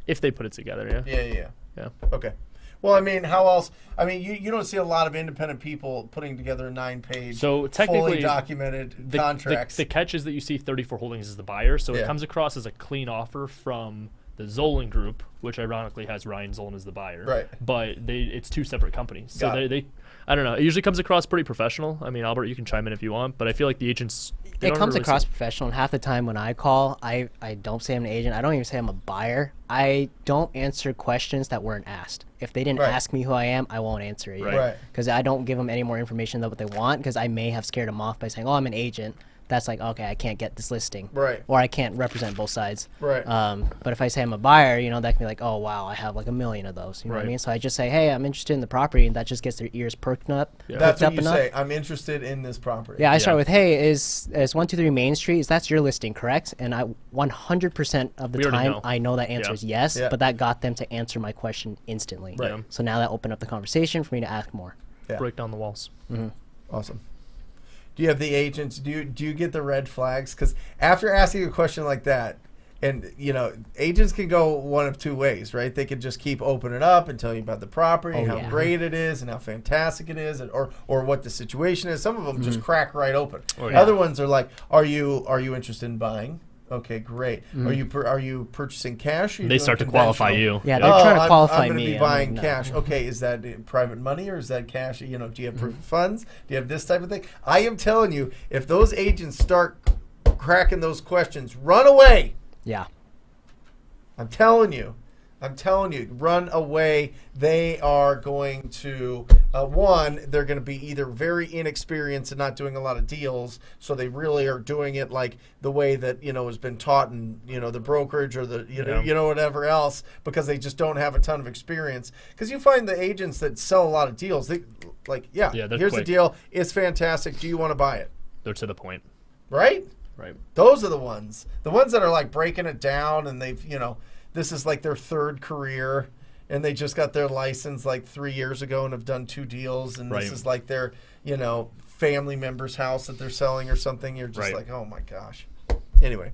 If they put it together, yeah. Yeah. Okay. Well, I mean, how else? I mean, you don't see a lot of independent people putting together 9-page, So technically, fully documented contracts. The catch is that you see 34 Holdings as the buyer, so Yeah. it comes across as a clean offer from the Zolin Group, which ironically has Ryan Zolin as the buyer. Right. But it's two separate companies. So Got it. they I don't know. It usually comes across pretty professional. I mean, Albert, you can chime in if you want, but I feel like the agents. It comes across professional, and half the time when I call, I don't say I'm an agent. I don't even say I'm a buyer. I don't answer questions that weren't asked. If they didn't Right. ask me who I am, I won't answer it. Right. Right. Because I don't give them any more information than what they want, because I may have scared them off by saying, oh, I'm an agent. That's like, okay, I can't get this listing. Right. Or I can't represent both sides. Right. But if I say I'm a buyer, you know, that can be like, oh, wow, I have like 1 million of those. You know what I Right. mean? So I just say, hey, I'm interested in the property, and that just gets their ears perked up. Yeah. That's perked what up you enough. say. I'm interested in this property. Yeah, I Yeah. start with, hey, is 123 Main Street, that's your listing, correct? And I 100% of the We already time, know. I know that answer Yeah. is yes, Yeah. but that got them to answer my question instantly. Right. Yeah. So now that opened up the conversation for me to ask more. Yeah. break down the walls. Awesome. Do you have the agents? Do you get the red flags? Because after asking a question like that, and you know, agents can go one of two ways, right? They could just keep opening up and tell you about the property, and Oh, how yeah. great it is, and how fantastic it is, and, or what the situation is. Some of them just crack right open. Oh, yeah. Other ones are like, are you interested in buying? Okay, great. Are you purchasing cash? Or you They doing start to qualify conventional? you. Yeah, they're trying to qualify I'm me. going to be I'm buying like, no. cash. Okay, is that private money or is that cash? You know, do you have proof of funds? Do you have this type of thing? I am telling you, if those agents start cracking those questions, run away. Yeah. I'm telling you, run away. They are going to, they're going to be either very inexperienced and not doing a lot of deals, so they really are doing it like the way that, you know, has been taught in, you know, the brokerage or the, you know, whatever else, because they just don't have a ton of experience. Because you find the agents that sell a lot of deals, they like, Yeah, here's they're the quick. deal. It's fantastic. Do you want to buy it? They're to the point. Right? Right. Those are the ones that are like breaking it down, and they've, you know, this is like their third career, and they just got their license like 3 years ago and have done 2 deals, and Right. this is like their, you know, family member's house that they're selling or something. You're just Right. like, oh my gosh. Anyway.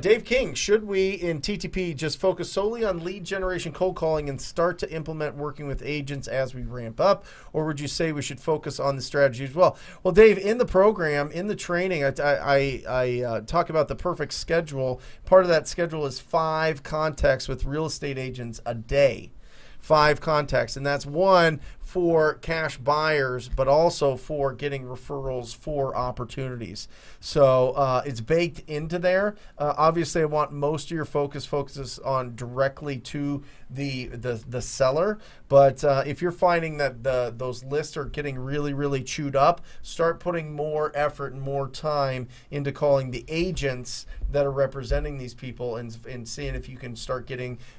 Dave King, should we in TTP just focus solely on lead generation, cold calling, and start to implement working with agents as we ramp up? Or would you say we should focus on the strategy as well? Well, Dave, in the program, in the training, I talk about the perfect schedule. Part of that schedule is 5 contacts with real estate agents a day. 5 contacts, and that's one for cash buyers, but also for getting referrals for opportunities. So it's baked into there. Obviously, I want most of your focuses on directly to the seller. But if you're finding that those lists are getting really, really chewed up, start putting more effort and more time into calling the agents that are representing these people and seeing if you can start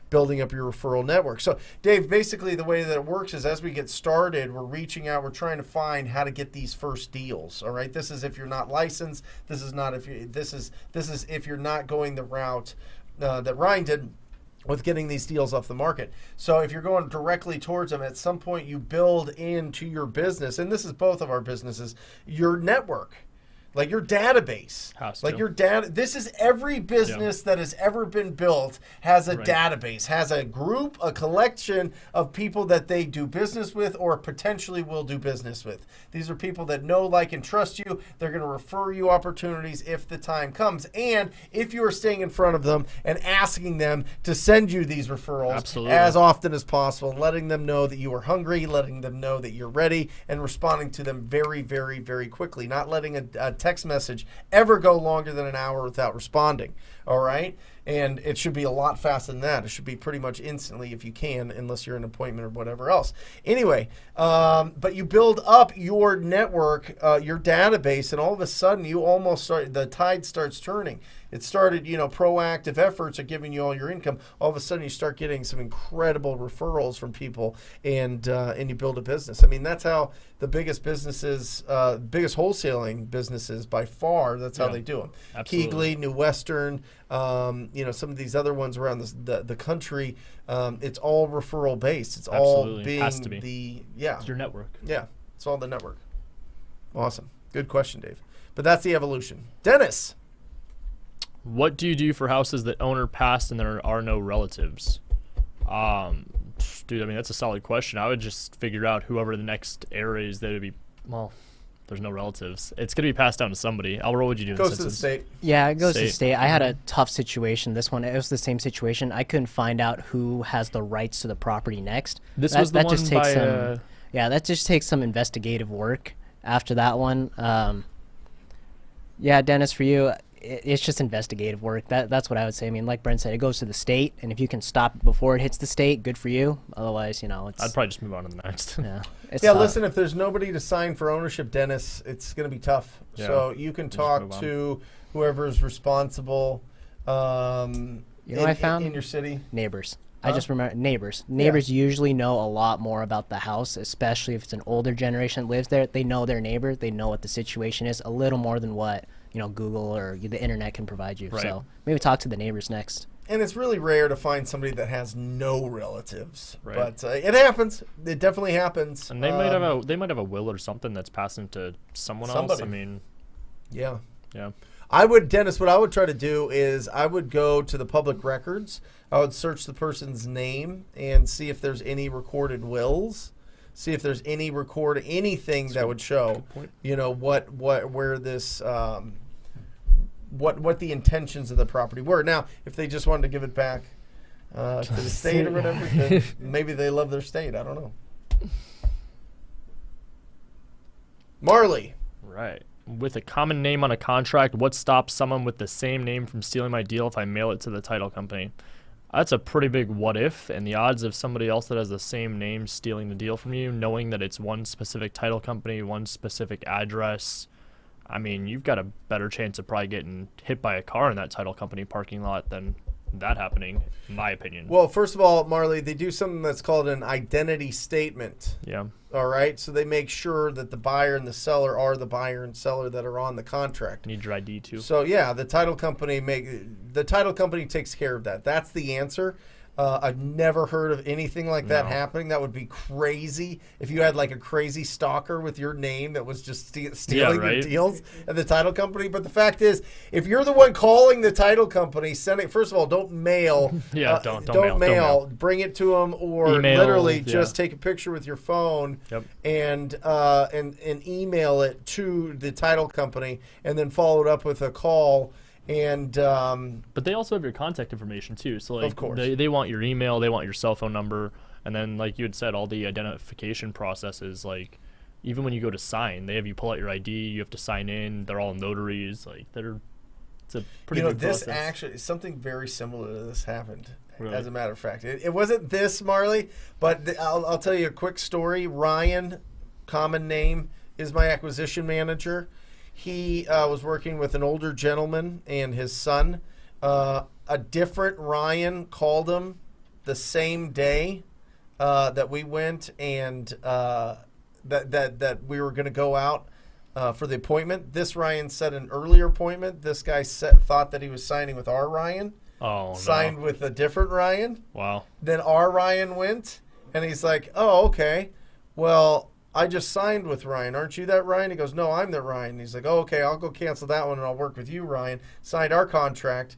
building up your referral network. So, Dave, basically the way that it works is as we get started, we're reaching out, we're trying to find how to get these first deals. All right, this is if you're not licensed. This is if you're not going the route that Ryan did with getting these deals off the market. So if you're going directly towards them, at some point you build into your business, and this is both of our businesses, your network. Like your database, Has like to. your data. This is every business that has ever been built has a Right. database, has a group, a collection of people that they do business with or potentially will do business with. These are people that know, like, and trust you. They're going to refer you opportunities if the time comes. And if you are staying in front of them and asking them to send you these referrals Absolutely. as often as possible, letting them know that you are hungry, letting them know that you're ready, and responding to them very, very, very quickly. Not letting a text message ever go longer than an hour without responding. All right? And it should be a lot faster than that. It should be pretty much instantly if you can, unless you're in an appointment or whatever else. Anyway, but you build up your network, your database, and all of a sudden you almost start, the tide starts turning. It started, proactive efforts are giving you all your income. All of a sudden you start getting some incredible referrals from people, and you build a business. I mean, that's how the biggest businesses, biggest wholesaling businesses by far, that's how they do them. Absolutely. Keegley, New Western, some of these other ones around the country, it's all referral based. It's all being has to be. It's your network. Yeah, it's all the network. Awesome. Good question, Dave. But that's the evolution. Dennis. What do you do for houses that owner passed and there are no relatives? Dude, I mean, that's a solid question. I would just figure out whoever the next heir is that would be, well, there's no relatives. It's going to be passed down to somebody. Albert, what would you do? Goes to the state. Yeah, it goes to the state. I had a tough situation. This one, it was the same situation. I couldn't find out who has the rights to the property next. That just takes some, that just takes some investigative work after that one. Yeah, Dennis, for you, it's just investigative work. That's what I would say. I mean, like Brent said, it goes to the state, and if you can stop it before it hits the state, good for you. Otherwise, it's... I'd probably just move on to the next. Yeah, listen, if there's nobody to sign for ownership, Dennis, it's going to be tough. Yeah. So you can talk to whoever's responsible I found in your city. Neighbors. I just remember neighbors. Neighbors usually know a lot more about the house, especially if it's an older generation that lives there. They know their neighbor. They know what the situation is a little more than what Google or the internet can provide you. Right. So maybe talk to the neighbors next. And it's really rare to find somebody that has no relatives, but it happens. It definitely happens. And they might have a will or something that's passing to someone else. I mean, yeah. Dennis, what I would try to do is I would go to the public records. I would search the person's name and see if there's any recorded wills. See if there's anything that would show, where this, what the intentions of the property were. Now, if they just wanted to give it back to the state or whatever, then maybe they love their state. I don't know. Marley. Right. With a common name on a contract, what stops someone with the same name from stealing my deal if I mail it to the title company? That's a pretty big what if, and the odds of somebody else that has the same name stealing the deal from you, knowing that it's one specific title company, one specific address, I mean, you've got a better chance of probably getting hit by a car in that title company parking lot than that happening, in my opinion. Well, first of all, Marley, they do something that's called an identity statement. Yeah. All right? So they make sure that the buyer and the seller are the buyer and seller that are on the contract. Need your ID too. So yeah, the title company takes care of that. That's the answer. I've never heard of anything like that happening. That would be crazy if you had like a crazy stalker with your name that was just stealing your deals at the title company. But the fact is, if you're the one calling the title company, first of all, don't mail. Don't mail. Bring it to them, or email, literally just take a picture with your phone and email it to the title company, and then follow it up with a call. And but they also have your contact information too. So like, of course, they want your email, they want your cell phone number, and then like you had said, all the identification processes. Like even when you go to sign, they have you pull out your ID. You have to sign in. They're all notaries. Like it's a pretty big process. This actually something very similar to this happened. Really? As a matter of fact, it wasn't this, Marley, but I'll tell you a quick story. Ryan, common name, is my acquisition manager. He was working with an older gentleman and his son. A different Ryan called him the same day that we went and that we were going to go out for the appointment. This Ryan set an earlier appointment. This guy thought that he was signing with our Ryan. Oh, signed with a different Ryan. Wow. Then our Ryan went, and he's like, oh, okay. Well, I just signed with Ryan. Aren't you that Ryan? He goes, no, I'm that Ryan. He's like, oh, okay, I'll go cancel that one and I'll work with you, Ryan. Signed our contract.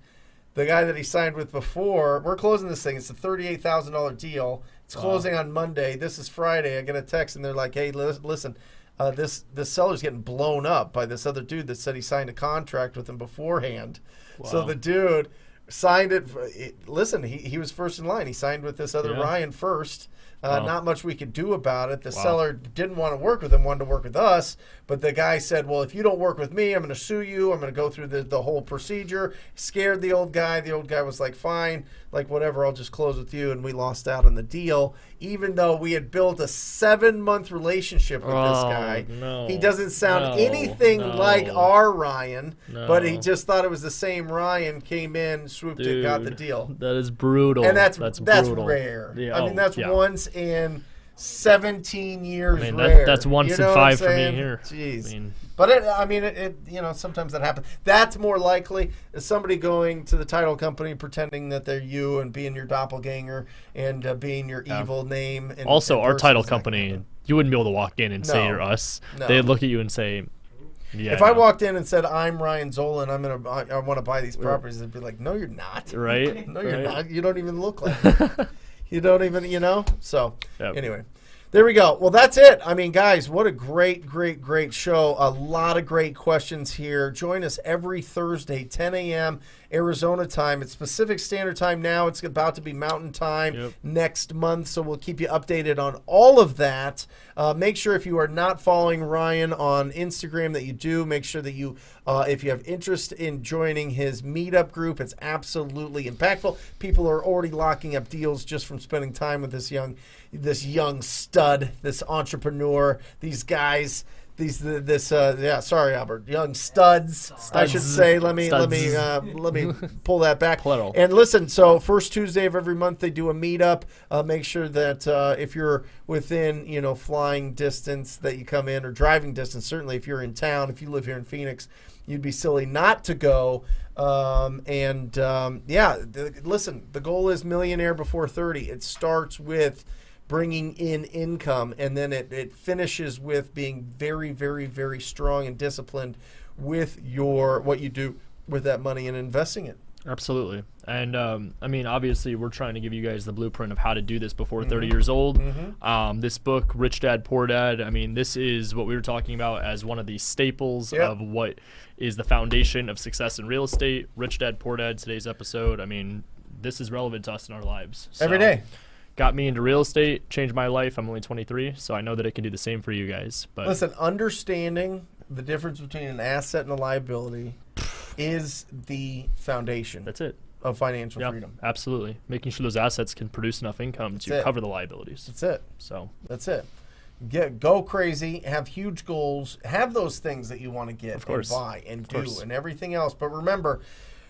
The guy that he signed with before, we're closing this thing. It's a $38,000 deal. It's closing on Monday. This is Friday. I get a text and they're like, hey, listen, this seller's getting blown up by this other dude that said he signed a contract with him beforehand. Wow. So the dude Signed it. Listen, he was first in line. He signed with this other Ryan first. Not much we could do about it. The seller didn't want to work with him, wanted to work with us. But the guy said, well, if you don't work with me, I'm going to sue you. I'm going to go through the whole procedure. Scared the old guy. The old guy was like, fine, like whatever, I'll just close with you. And we lost out on the deal, even though we had built a 7-month relationship with this guy. No, he doesn't sound anything like our Ryan, but he just thought it was the same Ryan, came in, swooped it, got the deal. That is brutal. And that's brutal. rare. Yeah, I mean, that's once in 17 years. I mean, rare. that's once in 5 for me here. Jeez. But it sometimes that happens. That's more likely is somebody going to the title company pretending that they're you and being your doppelganger and being your evil name. And, also, our title kind company, you wouldn't be able to walk in and say you're us. No. They'd look at you and say, yeah. If I walked in and said, I'm Ryan Zolin, I want to buy these properties, they'd be like, no, you're not. Right? No, you're not. You don't even look like it. You don't even, So, anyway. There we go. Well, that's it. I mean, guys, what a great, great, great show. A lot of great questions here. Join us every Thursday, 10 a.m. Arizona time. It's Pacific Standard Time now. It's about to be Mountain Time next month, so we'll keep you updated on all of that. Make sure if you are not following Ryan on Instagram that you do. Make sure that you, if you have interest in joining his meetup group, it's absolutely impactful. People are already locking up deals just from spending time with this young stud, this entrepreneur, these guys. Sorry, Albert. Young studs, I should say. Let me pull that back. Plural. And listen, so first Tuesday of every month they do a meetup. Make sure that if you're within flying distance that you come in, or driving distance. Certainly, if you're in town, if you live here in Phoenix, you'd be silly not to go. Listen, the goal is Millionaire Before 30. It starts with bringing in income, and then it finishes with being very, very, very strong and disciplined with what you do with that money and investing it. Absolutely. And obviously we're trying to give you guys the blueprint of how to do this before 30 years old. This book, Rich Dad, Poor Dad, this is what we were talking about as one of the staples of what is the foundation of success in real estate. Rich Dad, Poor Dad, today's episode. This is relevant to us in our lives. Every day. Got me into real estate, changed my life. I'm only 23, so I know that it can do the same for you guys. But listen, understanding the difference between an asset and a liability is the foundation. That's it. Of financial freedom. Absolutely. Making sure those assets can produce enough income to cover the liabilities. That's it. So that's it. Go crazy, have huge goals, have those things that you want to get and buy and do and everything else. But remember,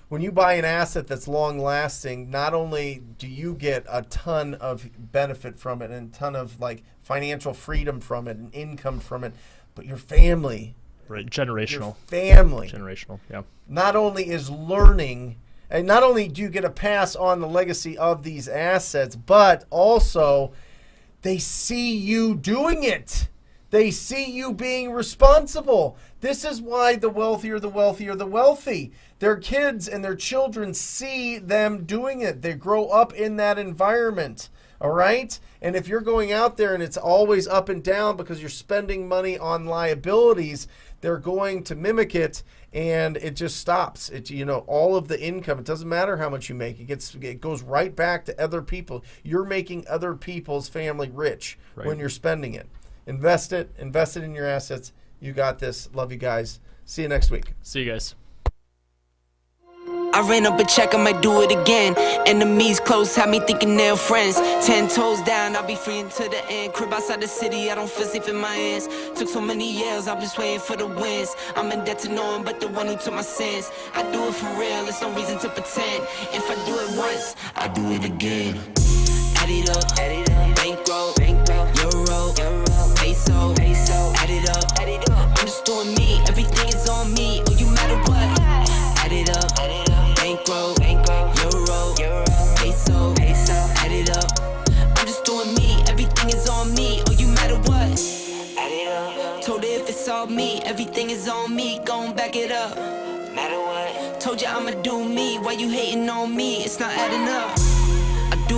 when you buy an asset that's long-lasting, not only do you get a ton of benefit from it and a ton of financial freedom from it and income from it, but your family, generational, your family, generational, not only is learning, and not only do you get to pass on the legacy of these assets, but also they see you doing it. They see you being responsible. This is why the wealthy are the wealthy. Their kids and their children see them doing it. They grow up in that environment, all right? And if you're going out there and it's always up and down because you're spending money on liabilities, they're going to mimic it, and it just stops. It, all of the income, it doesn't matter how much you make. It goes right back to other people. You're making other people's family rich when you're spending it. Invest it in your assets. You got this. Love you guys. See you next week. See you guys. I ran up a check, I might do it again. Enemies close, had me thinking they're friends. 10 toes down, I'll be free until the end. Crib outside the city, I don't feel safe in my hands. Took so many years, I'm just waiting for the wins. I'm in debt to no one but the one who took my sins. I do it for real, there's no reason to pretend. If I do it once, I do it again. Add it up, bankroll, euro, peso, add it up. I'm just doing me, everything is on me. Oh, you matter what? Add it up, bankroll, euro, peso, add it up. I'm just doing me, everything is on me. Oh, you matter what? Add it up. Told her if it's all me, everything is on me. Gon' back it up. Matter what? Told you I'ma do me, why you hating on me? It's not adding up.